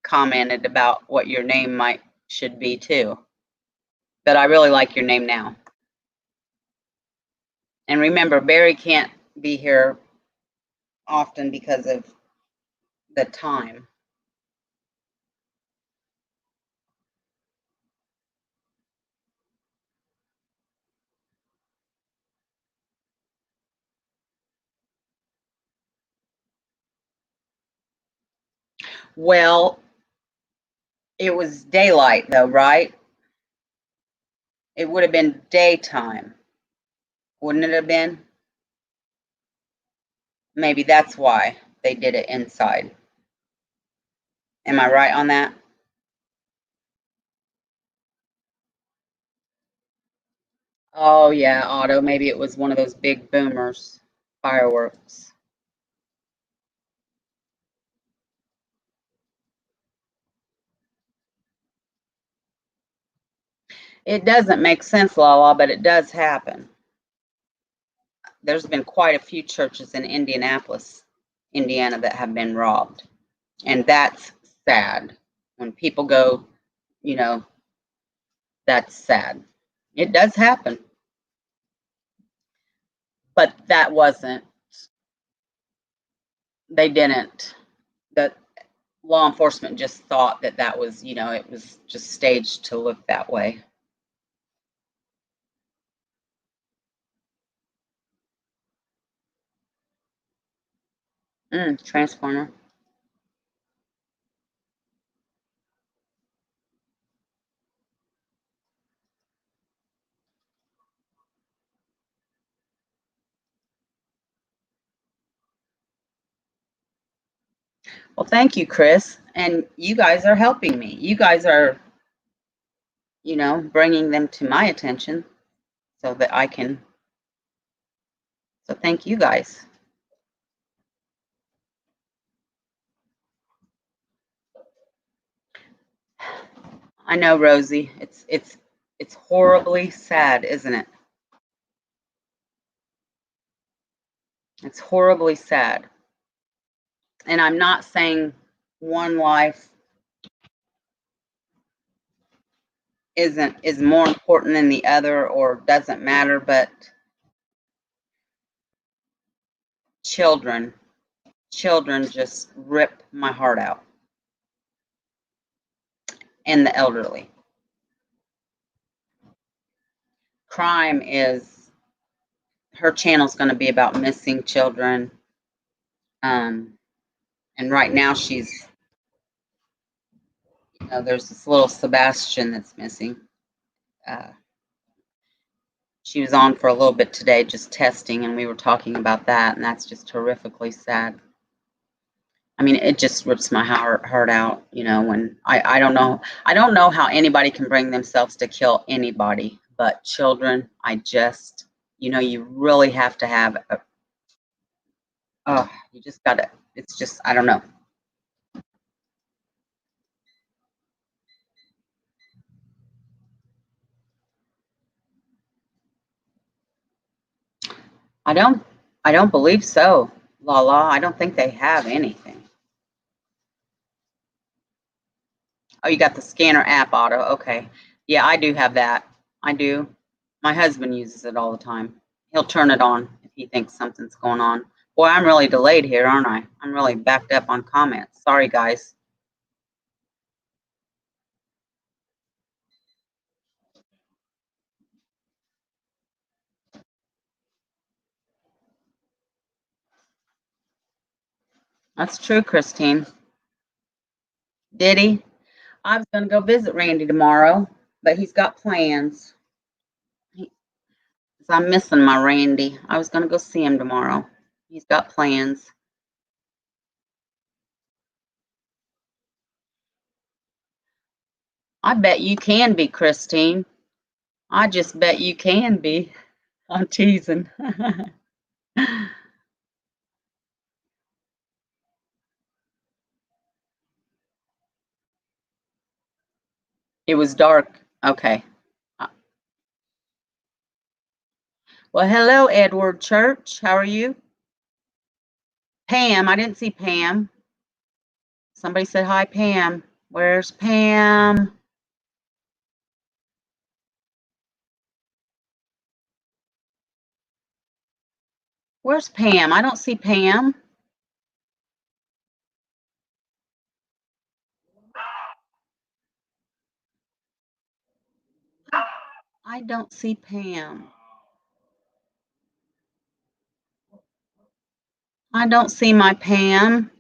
commented about what your name should be too. But I really like your name now. And remember, Barry can't be here often because of the time. Well, it was daylight though, right? It would have been daytime, wouldn't it have been? Maybe that's why they did it inside. Am I right on that? Oh yeah, Otto. Maybe it was one of those big boomers, fireworks. It doesn't make sense, Lala, but it does happen. There's been quite a few churches in Indianapolis, Indiana, that have been robbed. And that's sad. When people go, you know, that's sad. It does happen. But that wasn't, they didn't. The law enforcement just thought that that was, it was just staged to look that way. Transformer. Well, thank you, Chris. And you guys are helping me. You guys are, bringing them to my attention so that I can. So thank you guys. I know, Rosie. It's horribly sad, isn't it? It's horribly sad. And I'm not saying one life is more important than the other or doesn't matter, but children just rip my heart out, and the elderly. Crime is, her channel's going to be about missing children, and right now she's, there's this little Sebastian that's missing. uh, she was on for a little bit today just testing, and we were talking about that, and that's just horrifically sad. I mean, it just rips my heart out, when I don't know how anybody can bring themselves to kill anybody, but children, I just, you really have to have you just gotta, it's just, I don't know. I don't, I don't believe so, Lala. I don't think they have anything. Oh, you got the scanner app, Otto. Okay. Yeah, I do have that. I do. My husband uses it all the time. He'll turn it on if he thinks something's going on. Boy, I'm really delayed here, aren't I? I'm really backed up on comments. Sorry, guys. That's true, Christine. Did he? I was going to go visit Randy tomorrow, but he's got plans. I'm missing my Randy. I was going to go see him tomorrow. He's got plans. I bet you can be, Christine. I just bet you can be. I'm teasing. It was dark. Okay. Uh, Well, hello, Edward Church. How are you? Pam. I didn't see Pam. Somebody said hi, Pam. Where's Pam? Where's Pam? I don't see Pam. I don't see Pam. I don't see my Pam.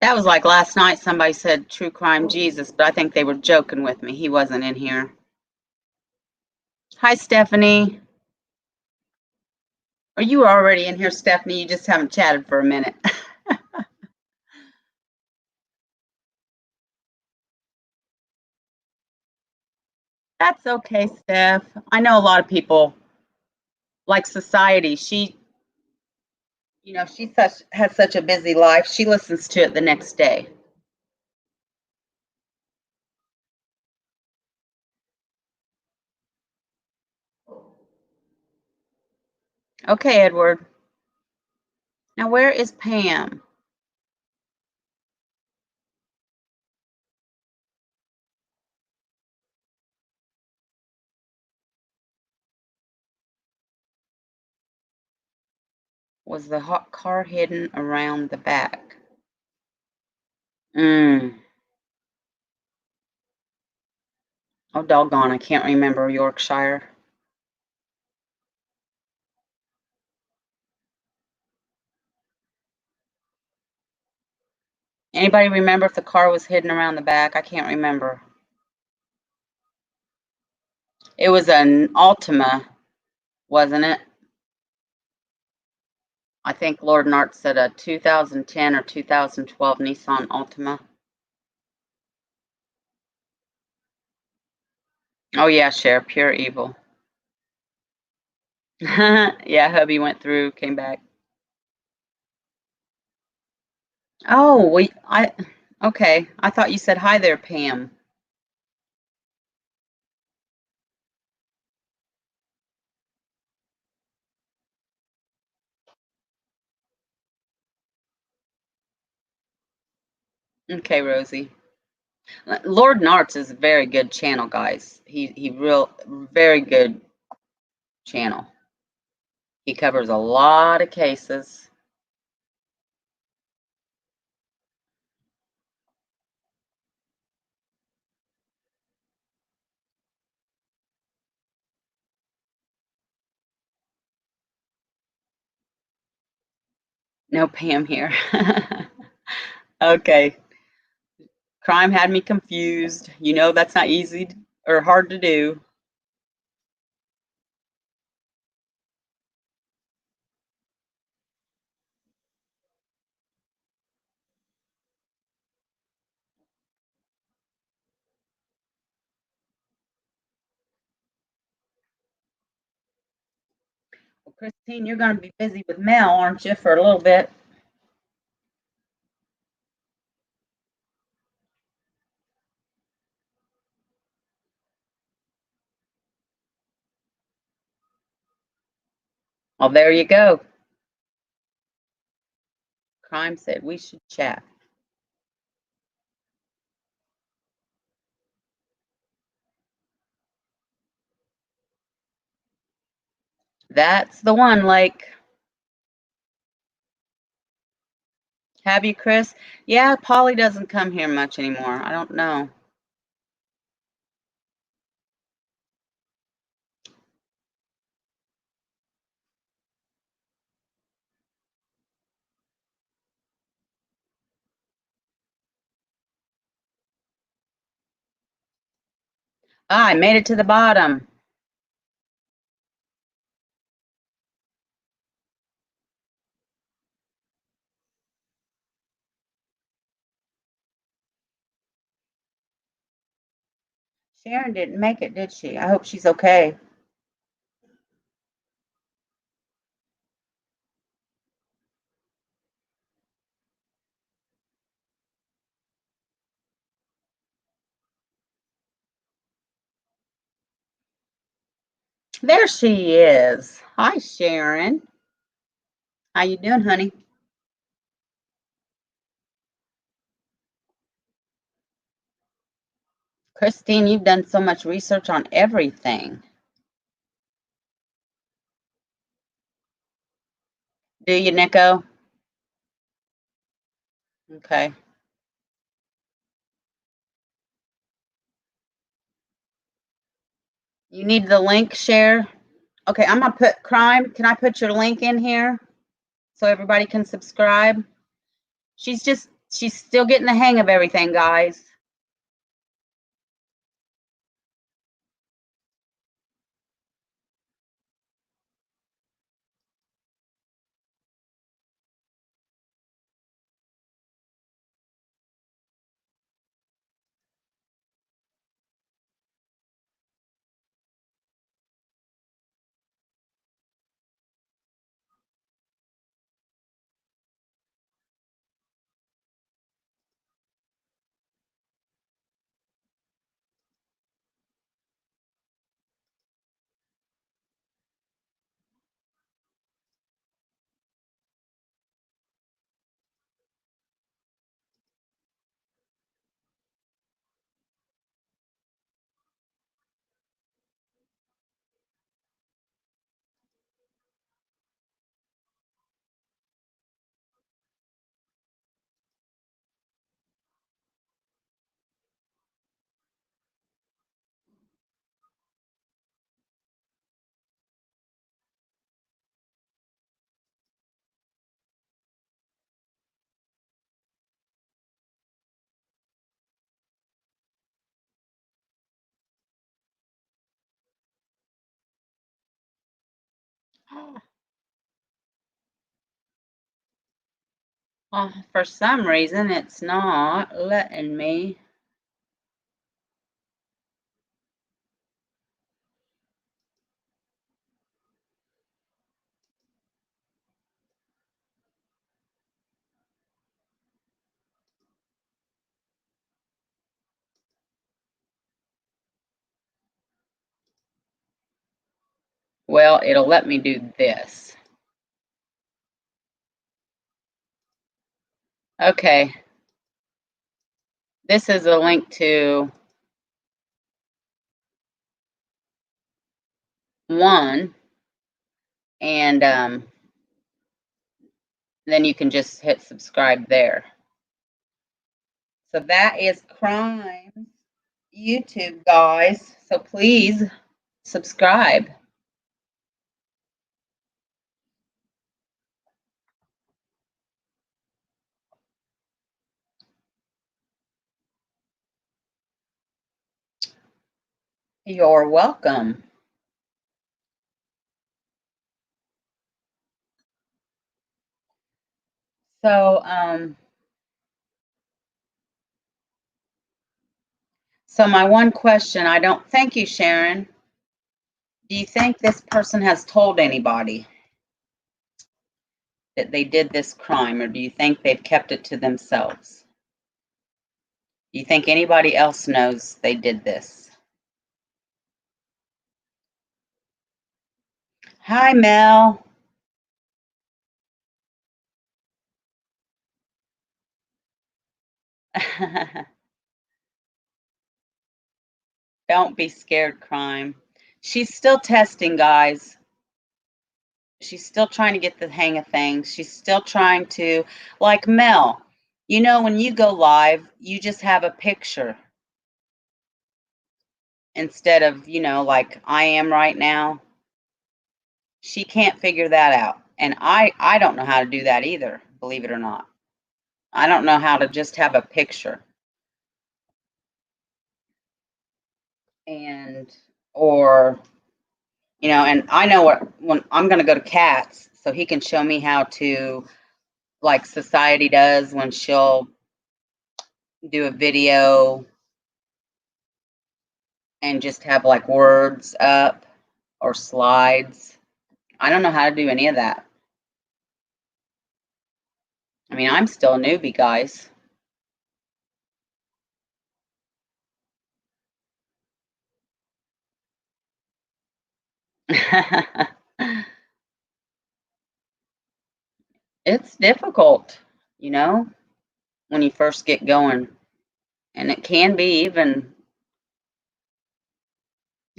That was like last night somebody said True Crime Jesus, but I think they were joking with me. He wasn't in here. Hi, Stephanie. Or you were already in here, Stephanie. You just haven't chatted for a minute. That's okay, Steph. I know a lot of people like Society. She, she has such a busy life. She listens to it the next day. Okay, Edward. Now, where is Pam? Was the hot car hidden around the back? Oh, doggone, I can't remember Yorkshire. Anybody remember if the car was hidden around the back? I can't remember. It was an Altima, wasn't it? I think Lord Nart said a 2010 or 2012 Nissan Altima. Oh yeah, Cher, pure evil. Yeah, hubby went through, came back. Oh, okay. I thought you said hi there, Pam. Okay, Rosie. Lord Narts is a very good channel, guys. He very good channel. He covers a lot of cases. No Pam here. Okay. Crime had me confused. You know that's not easy or hard to do. Well, Christine, you're going to be busy with Mel, aren't you, for a little bit? Well, there you go. Crime said we should chat. That's the one, like, have you, Chris? Yeah, Polly doesn't come here much anymore. I don't know. Ah, I made it to the bottom. Sharon didn't make it, did she? I hope she's okay. There she is. Hi, Sharon. How you doing, honey? Christine, you've done so much research on everything. Do you, Nico? Okay. You need the link share? Okay, I'm gonna put crime. Can I put your link in here so everybody can subscribe? She's still getting the hang of everything, guys. For some reason, it's not letting me. Well, it'll let me do this. Okay. This is a link to one, and then you can just hit subscribe there. So that is Crime YouTube, guys. So please subscribe. You're welcome. So, so my one question, thank you, Sharon. Do you think this person has told anybody that they did this crime, or do you think they've kept it to themselves? Do you think anybody else knows they did this? Hi, Mel. Don't be scared, Crime. She's still testing, guys. She's still trying to get the hang of things. She's still trying to, like Mel, when you go live, you just have a picture instead of, like I am right now. She can't figure that out. And I don't know how to do that either, believe it or not. I don't know how to just have a picture. Or and I know when I'm going to go to Kat's so he can show me how to, like Society does when she'll do a video and just have like words up or slides. I don't know how to do any of that. I mean, I'm still a newbie, guys. It's difficult, when you first get going. And it can be even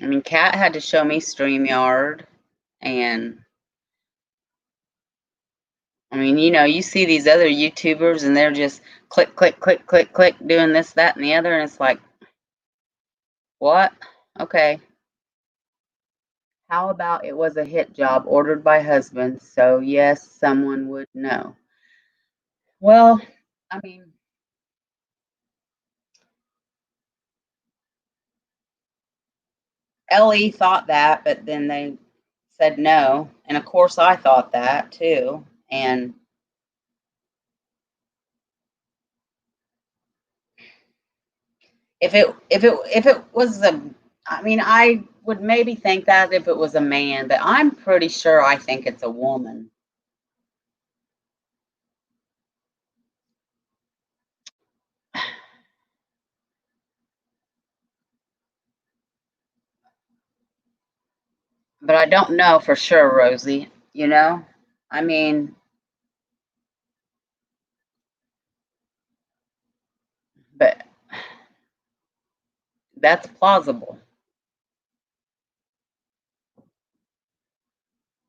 I mean, Kat had to show me StreamYard, and I mean, you see these other YouTubers and they're just click, click, click, click, click, doing this, that, and the other, and it's like, what? Okay. How about it was a hit job ordered by husband, so yes, someone would know. Well, I mean, Ellie thought that, but then they said no, and of course I thought that too. And if it was I mean, I would maybe think that if it was a man, but I'm pretty sure I think it's a woman. But I don't know for sure, Rosie. I mean, but that's plausible.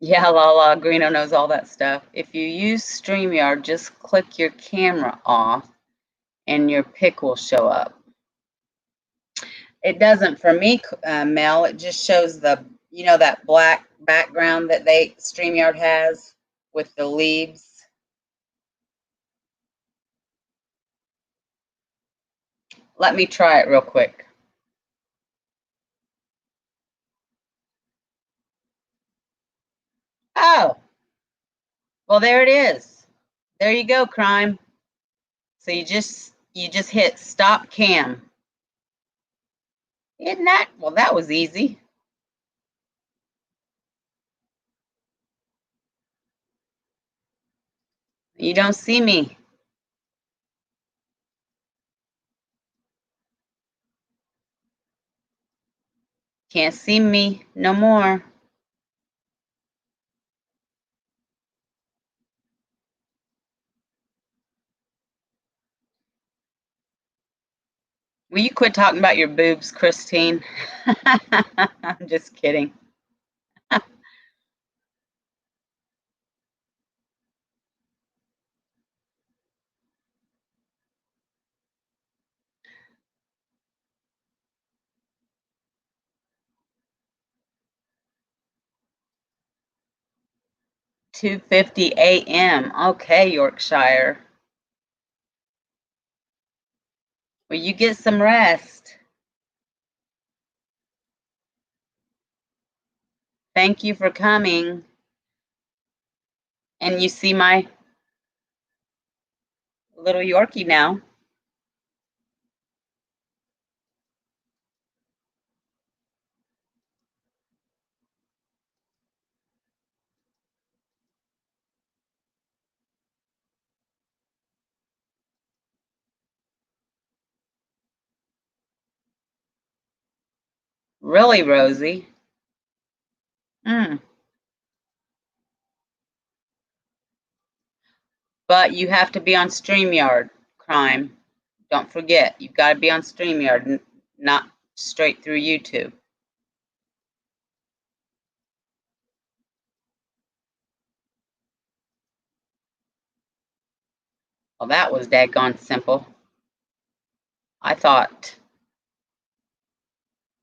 Yeah, Lala Greeno knows all that stuff. If you use StreamYard, just click your camera off and your pic will show up. It doesn't for me, Mel. It just shows that black background that StreamYard has with the leaves. Let me try it real quick. Oh, well, there it is. There you go, crime. So you just hit stop cam. Isn't that? Well, that was easy. You don't see me. Can't see me no more. Will you quit talking about your boobs, Christine? I'm just kidding. $2:50 a.m. Okay, Yorkshire. Well, you get some rest. Thank you for coming. And you see my little Yorkie now. Really, Rosie? Mm. But you have to be on StreamYard, crime. Don't forget, you've got to be on StreamYard, not straight through YouTube. Well, that was daggone simple. I thought.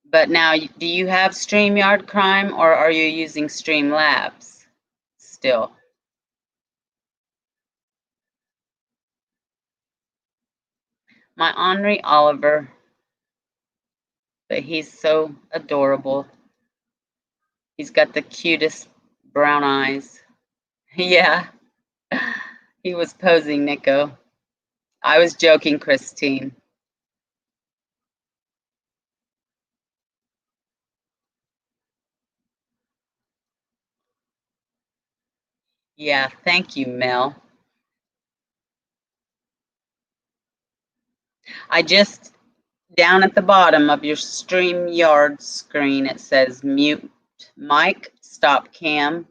But now, do you have StreamYard, crime, or are you using Streamlabs still? My Henri Oliver, but he's so adorable. He's got the cutest brown eyes. Yeah, he was posing, Nico. I was joking, Christine. Yeah, thank you, Mel. I just, down at the bottom of your StreamYard screen, it says mute mic, stop cam,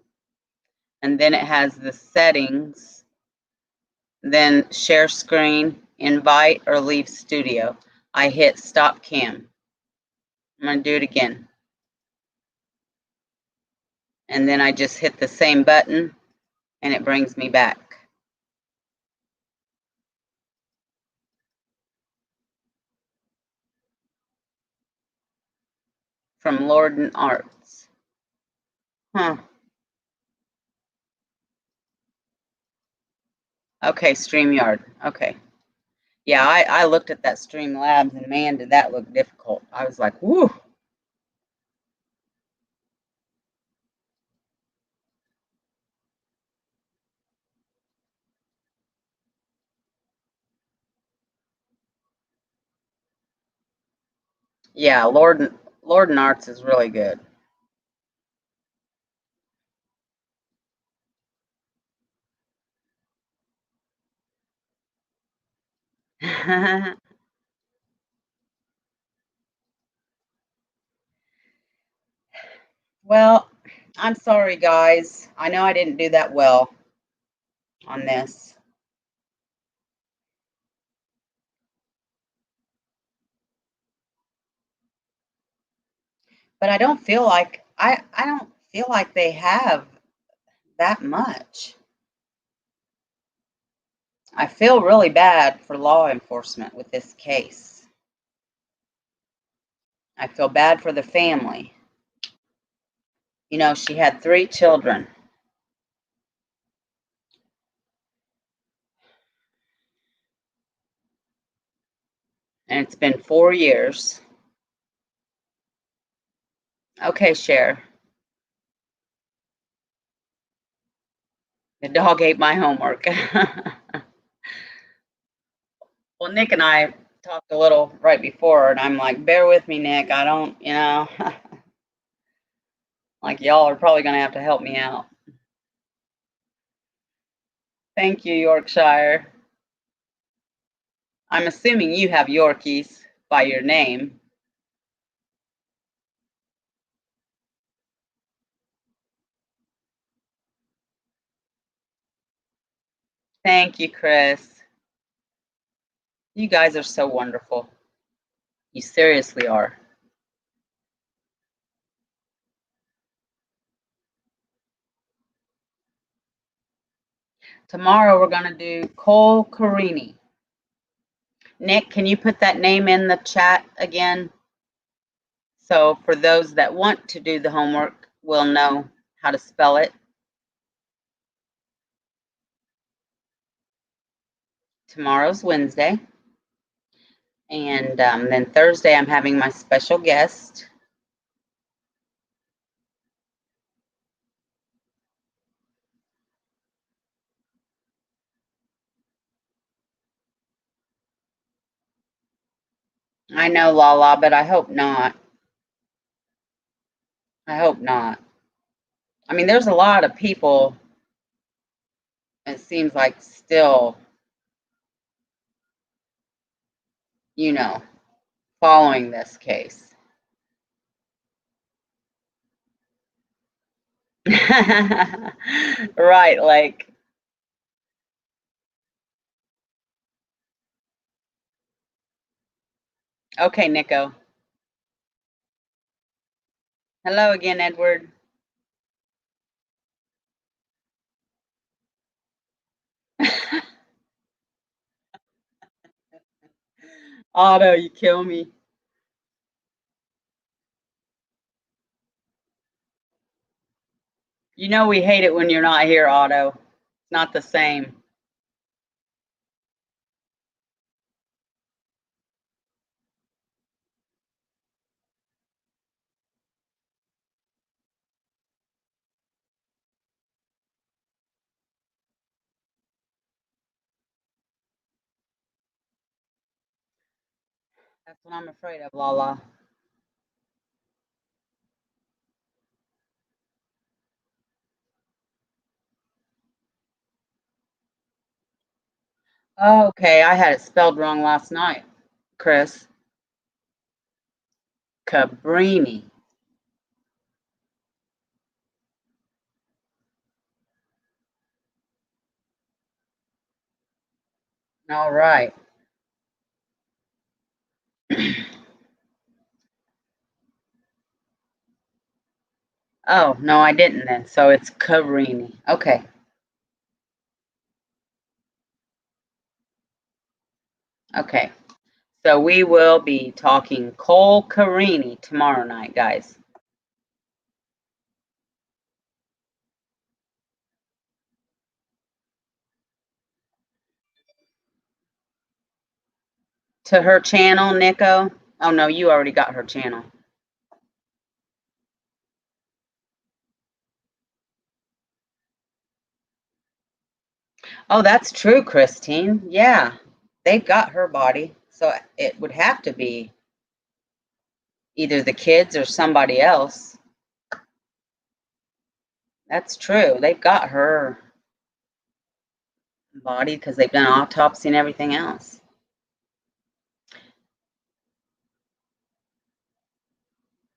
and then it has the settings, then share screen, invite, or leave studio. I hit stop cam. I'm going to do it again. and then I just hit the same button and it brings me back. From Lord and Arts. Huh. Okay, StreamYard. Okay. Yeah, I looked at that Streamlabs and man, did that look difficult. I was like, whoo. Yeah, Lord and Arts is really good. Well, I'm sorry, guys. I know I didn't do that well on this. But I don't feel like I don't feel like they have that much. I feel really bad for law enforcement with this case. I feel bad for the family. You know, she had 3 children. And it's been 4 years. Okay, Cher. The dog ate my homework. Well, Nick and I talked a little right before, and I'm like, bear with me, Nick. I don't, like y'all are probably going to have to help me out. Thank you, Yorkshire. I'm assuming you have Yorkies by your name. Thank you, Chris. You guys are so wonderful. You seriously are. Tomorrow we're going to do Cole Carini. Nick, can you put that name in the chat again? So for those that want to do the homework, we'll know how to spell it. Tomorrow's Wednesday. And then Thursday, I'm having my special guest. I know, Lala, but I hope not. I hope not. I mean, there's a lot of people, it seems like, still, following this case. Right, like, okay, Nico. Hello again, Edward. Otto, you kill me. You know we hate it when you're not here, Otto. It's not the same. That's what I'm afraid of, Lala. Okay, I had it spelled wrong last night, Chris. Cabrini. All right. Oh, no, I didn't then. So it's Carini. Okay. Okay. So we will be talking Cole Carini tomorrow night, guys. To her channel, Nico. Oh, no, you already got her channel. Oh, that's true, Christine. Yeah, they've got her body. So it would have to be either the kids or somebody else. That's true. They've got her body because they've done autopsy and everything else.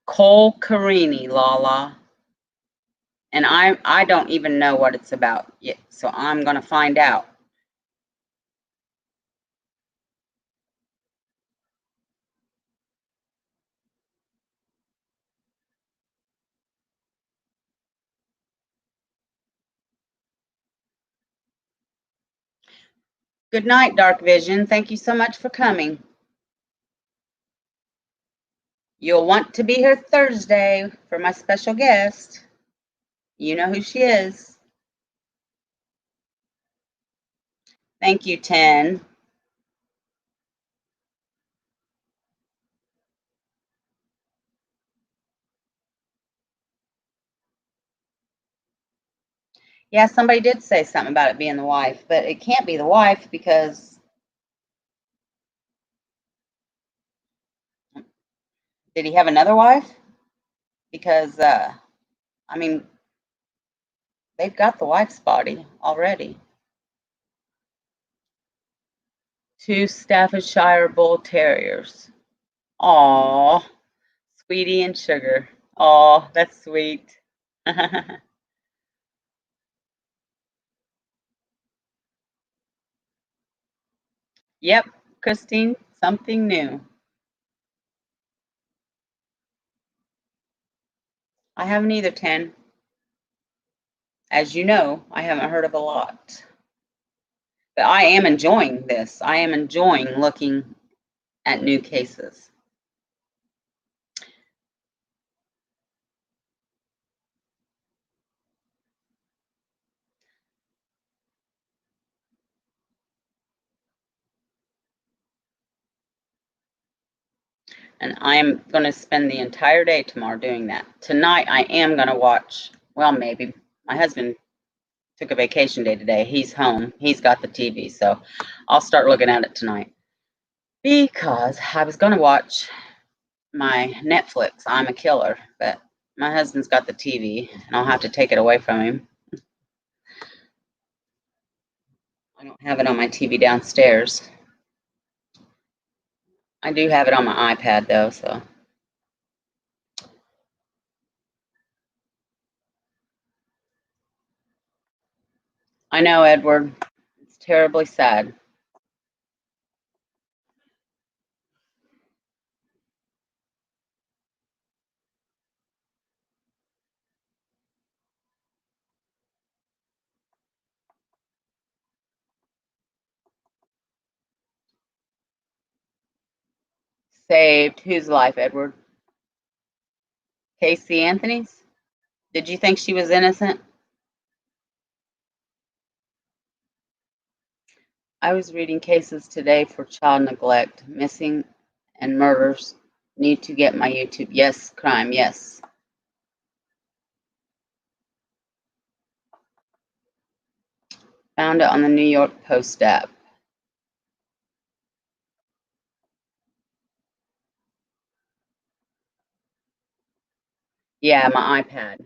Cole Carini, Lala. And I don't even know what it's about yet, so I'm gonna find out. Good night, Dark Vision. Thank you so much for coming. You'll want to be here Thursday for my special guest. You know who she is. Thank you, 10. Yeah, somebody did say something about it being the wife, but it can't be the wife because did he have another wife? Because I mean, they've got the wife's body already. 2 Staffordshire Bull Terriers. Aw, Sweetie and Sugar. Aw, that's sweet. Yep, Christine, something new. I haven't either, 10. As you know, I haven't heard of a lot. But I am enjoying this. I am enjoying looking at new cases. And I am going to spend the entire day tomorrow doing that. Tonight, I am going to watch, well, maybe. My husband took a vacation day today. He's home. He's got the TV. So I'll start looking at it tonight. Because I was going to watch my Netflix, I'm a Killer, but my husband's got the TV, and I'll have to take it away from him. I don't have it on my TV downstairs. I do have it on my iPad, though, so. I know, Edward. It's terribly sad. Saved whose life, Edward? Casey Anthony's? Did you think she was innocent? I was reading cases today for child neglect, missing, and murders. Need to get my YouTube. Yes, crime, yes. Found it on the New York Post app. Yeah, my iPad.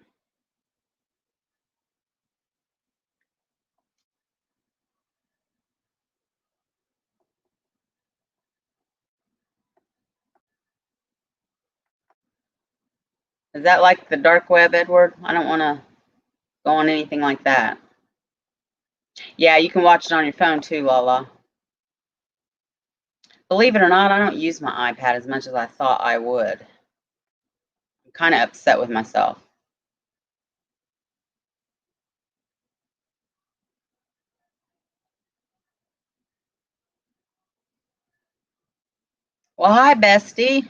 Is that like the dark web, Edward? I don't want to go on anything like that. Yeah, you can watch it on your phone too, Lala. Believe it or not, I don't use my iPad as much as I thought I would. I'm kind of upset with myself. Well, hi, bestie.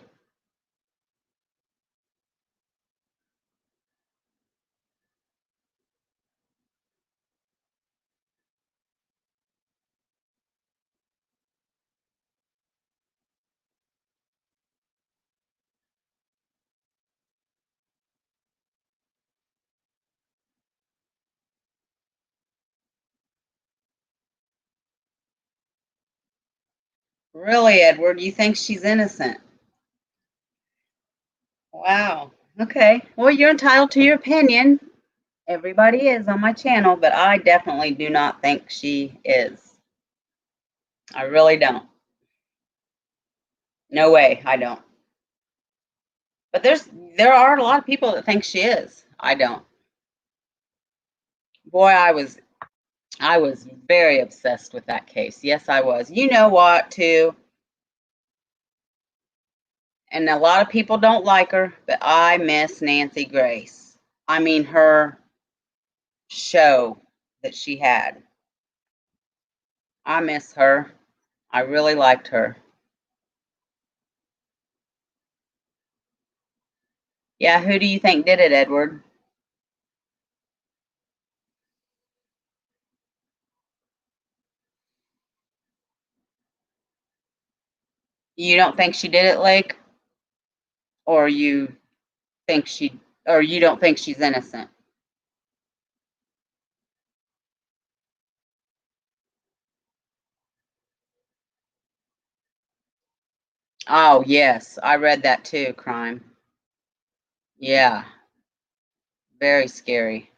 Really, Edward, you think she's innocent? Wow. Okay. Well, you're entitled to your opinion. Everybody is on my channel, but I definitely do not think she is. I really don't. No way, I don't. But there are a lot of people that think she is. I don't. Boy, I was very obsessed with that case. Yes, I was. You know what, too? And a lot of people don't like her, but I miss Nancy Grace. I mean, her show that she had. I miss her. I really liked her. Yeah, who do you think did it, Edward? You don't think she did it, Lake? Or you think she or you don't think she's innocent? Oh, yes. I read that too, crime. Yeah, very scary.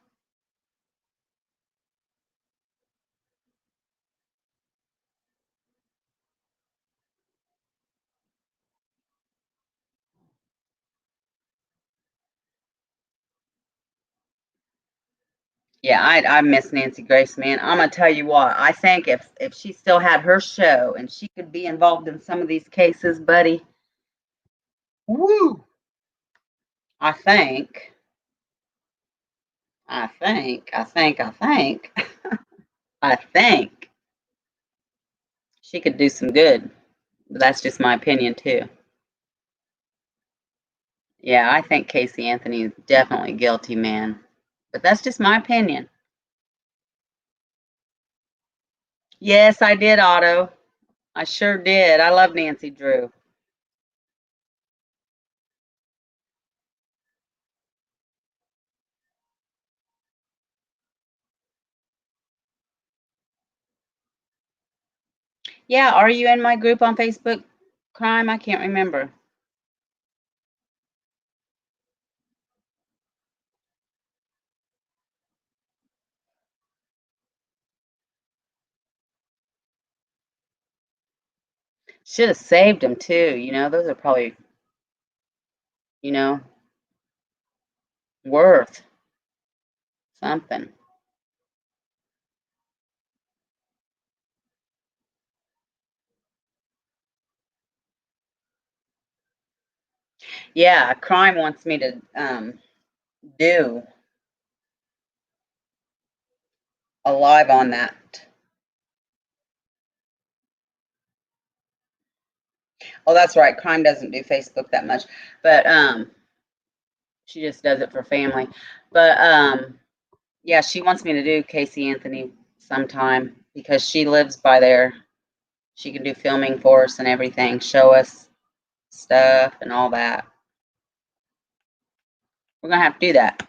Yeah, I miss Nancy Grace, man. I'm gonna tell you what. I think if she still had her show and she could be involved in some of these cases, buddy. Woo! I think, I think I think she could do some good. But that's just my opinion too. Yeah, I think Casey Anthony is definitely guilty, man. But that's just my opinion. Yes, I did, Otto. I sure did. I love Nancy Drew. Yeah, are you in my group on Facebook, Crime? I can't remember. Should have saved them too. Those are probably, you know, worth something. Yeah, Crime wants me to do a live on that. Oh, that's right. Crime doesn't do Facebook that much, but she just does it for family. But yeah, she wants me to do Casey Anthony sometime because she lives by there. She can do filming for us and everything, show us stuff and all that. We're gonna have to do that.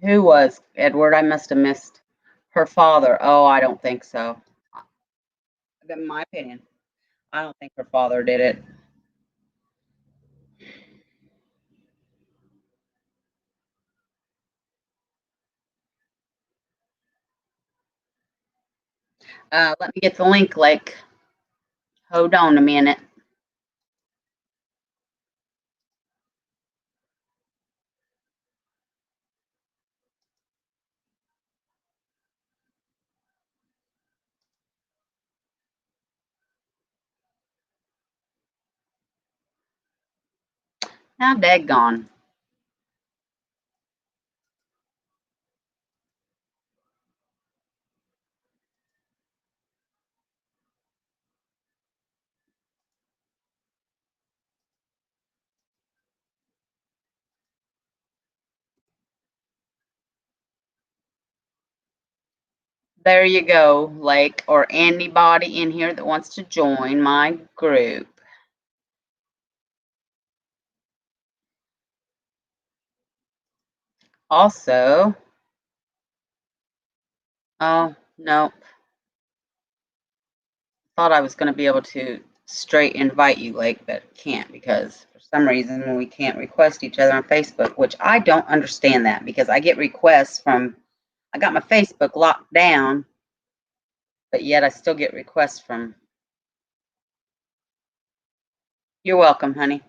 Who was Edward? I must have missed her father. Oh, I don't think so. In my opinion, I don't think her father did it. Let me get the link, like, hold on a minute. How daggone. There you go, Lake, or anybody in here that wants to join my group. Also, oh, no, thought I was going to be able to straight invite you, Lake, but can't because for some reason we can't request each other on Facebook, which I don't understand that because I get requests from, I got my Facebook locked down, but yet I still get requests from. You're welcome, honey.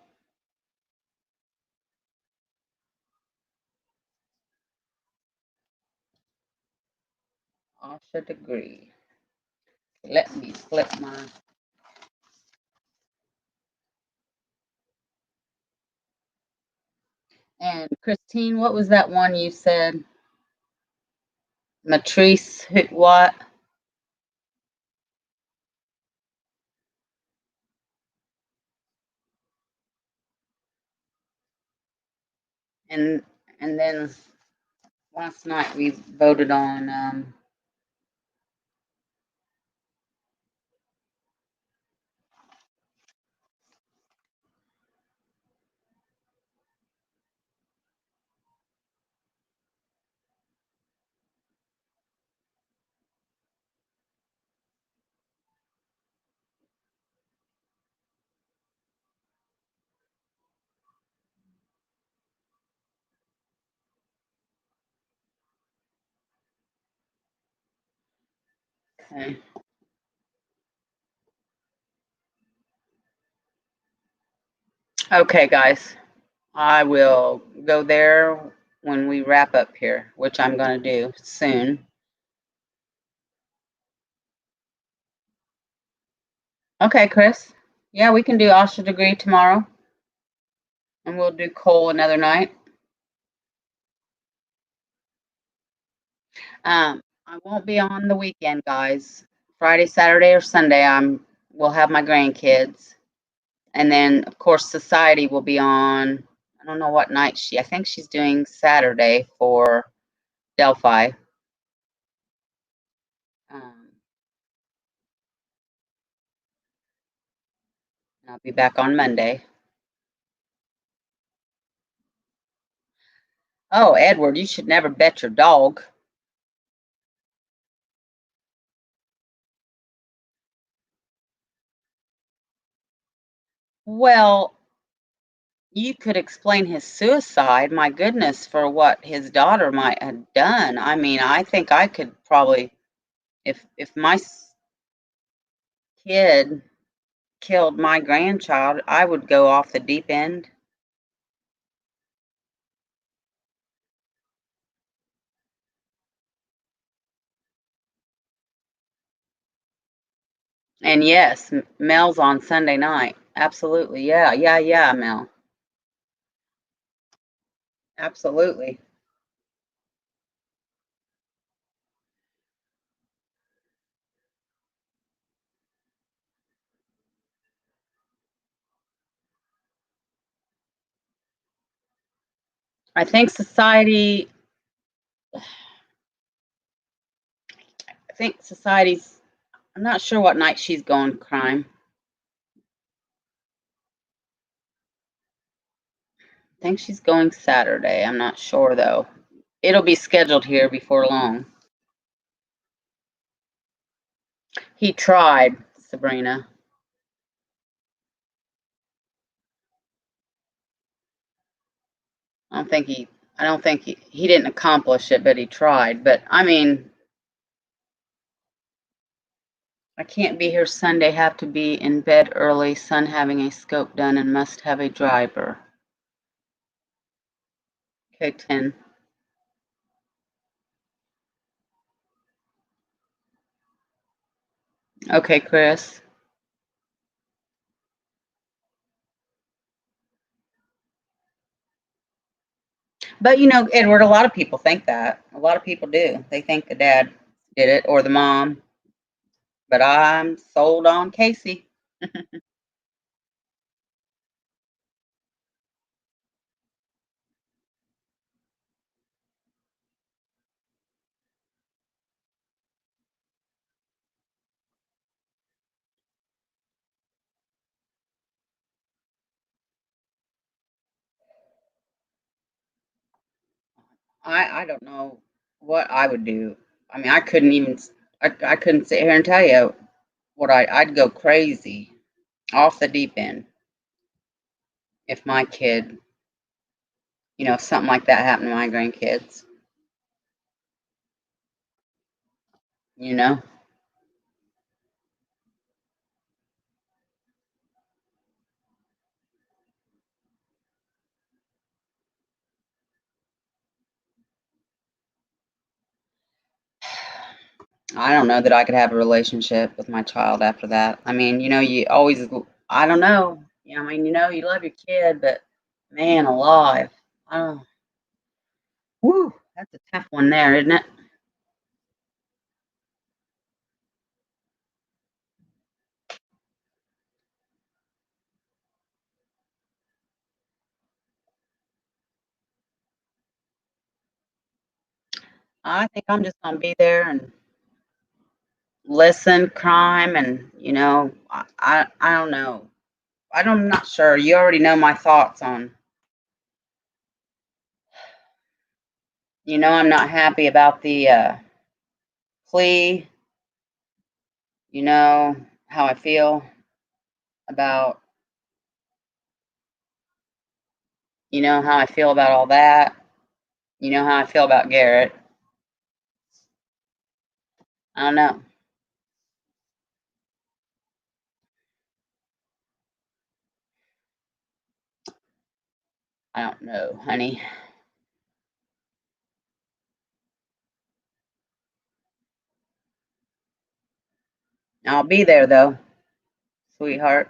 I should agree. Let me flip my. And Christine, what was that one you said? Matrice, what? And and then last night we voted on okay. Okay, guys. I will go there when we wrap up here, which I'm going to do soon. Okay, Chris. Yeah, we can do Asha degree tomorrow, and we'll do coal another night. I won't be on the weekend, guys. Friday, Saturday, or Sunday, we'll have my grandkids, and then of course society will be on. I don't know what night I think she's doing Saturday for Delphi. Um, and I'll be back on Monday. Oh, Edward, you should never bet your dog. Well, you could explain his suicide, my goodness, for what his daughter might have done. I mean, I think I could probably, if my kid killed my grandchild, I would go off the deep end. And yes, Mel's on Sunday night. Absolutely. Yeah, yeah, yeah, Mel. Absolutely. I think society, I think society's, I'm not sure what night she's going crime. I think she's going Saturday. I'm not sure though. It'll be scheduled here before long. He tried, Sabrina. I don't think he didn't accomplish it, but he tried. But I mean, I can't be here Sunday, have to be in bed early, son having a scope done and must have a driver. Okay, 10. Okay, Chris. But you know, Edward, a lot of people think that. A lot of people do. They think the dad did it or the mom. But I'm sold on Casey. I don't know what I would do. I mean, I couldn't even I couldn't sit here and tell you what I'd go crazy off the deep end if my kid, if something like that happened to my grandkids, you know? I don't know that I could have a relationship with my child after that. I mean, you always, I don't know. I mean, you love your kid, but man alive. Oh, whew, that's a tough one there, isn't it? I think I'm just gonna be there and listen, crime, and I don't know. I'm not sure. You already know my thoughts on. I'm not happy about the plea. You know how I feel about. You know how I feel about all that. You know how I feel about Garrett. I don't know. I don't know, honey. I'll be there though, sweetheart.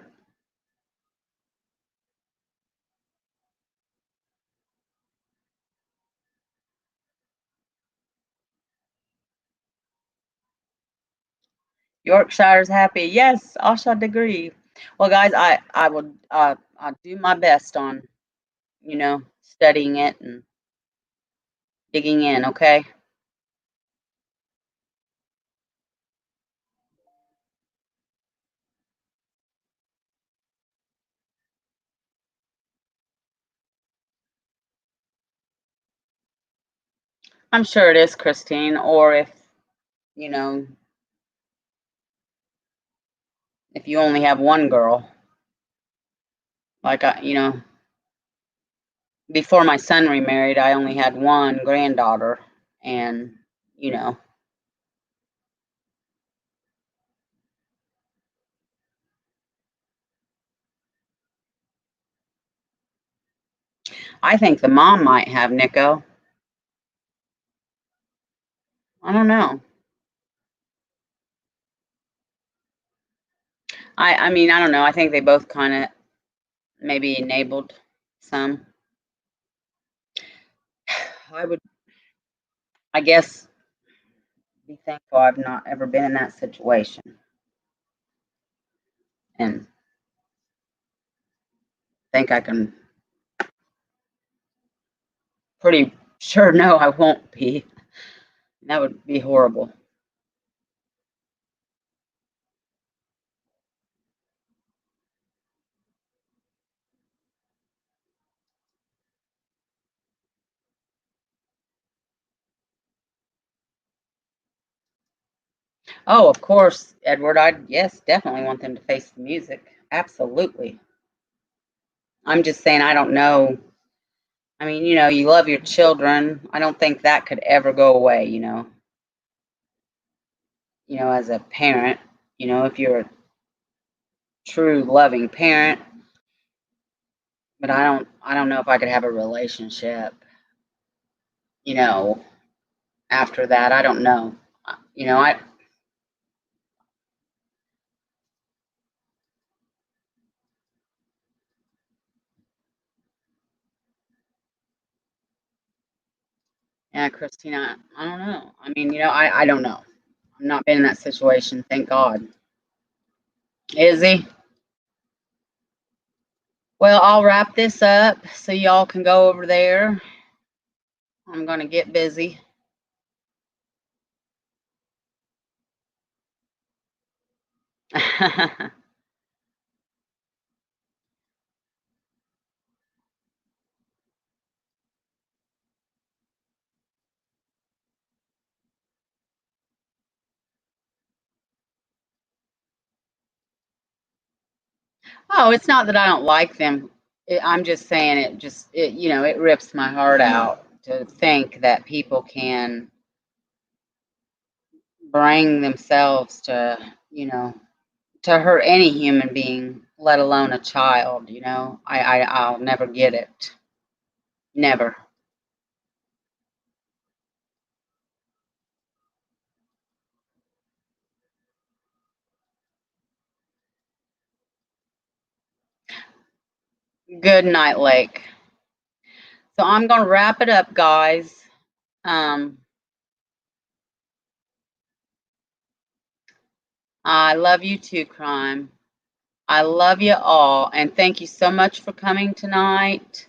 Yorkshire's happy. Yes, I shall agree. Well, guys, I will I'll do my best on studying it and digging in. Okay. I'm sure it is, Christine. Or you know if you only have one girl, like before my son remarried, I only had one granddaughter, and you know, I think the mom might have Nico. I don't know. I mean, I don't know. I think they both kind of maybe enabled some. I would, I guess, be thankful I've not ever been in that situation, and think I can pretty sure no, I won't be. That would be horrible. Oh, of course, Edward. Yes, definitely want them to face the music. Absolutely. I'm just saying I don't know. I mean, you love your children. I don't think that could ever go away, as a parent, if you're a true loving parent, but I don't know if I could have a relationship, you know, after that. I don't know. I Yeah, Christina, I don't know. I mean, I don't know. I'm not been in that situation, thank God. Is he? Well, I'll wrap this up so y'all can go over there. I'm gonna get busy. Oh, it's not that I don't like them. I'm just saying it rips my heart out to think that people can bring themselves to hurt any human being, let alone a child. I'll never get it. Never. Good night, Lake. So I'm gonna wrap it up, guys. Um, I love you too, Crime. I love you all, and thank you so much for coming tonight.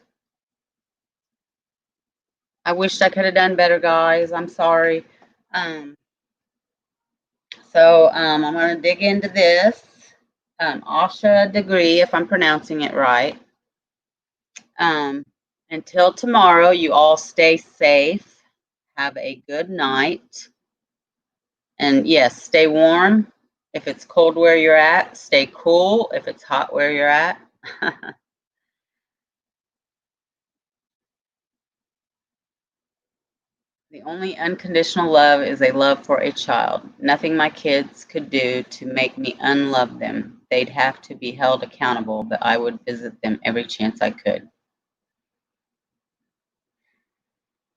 I wish I could have done better, guys. I'm sorry. Um, I'm going to dig into this. Asha Degree, if I'm pronouncing it right. Um, until tomorrow, you all stay safe. Have a good night. And yes, stay warm. If it's cold where you're at, stay cool. If it's hot where you're at. The only unconditional love is a love for a child. Nothing my kids could do to make me unlove them. They'd have to be held accountable, but I would visit them every chance I could.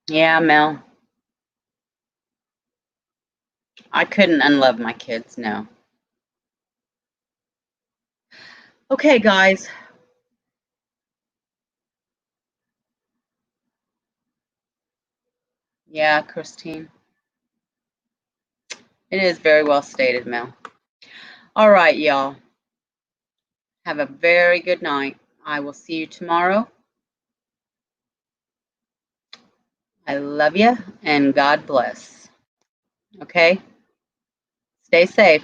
Yeah, Mel. I couldn't unlove my kids, no. Okay, guys. Yeah, Christine. It is very well stated, Mel. All right, y'all. Have a very good night. I will see you tomorrow. I love you, and God bless. Okay? Stay safe.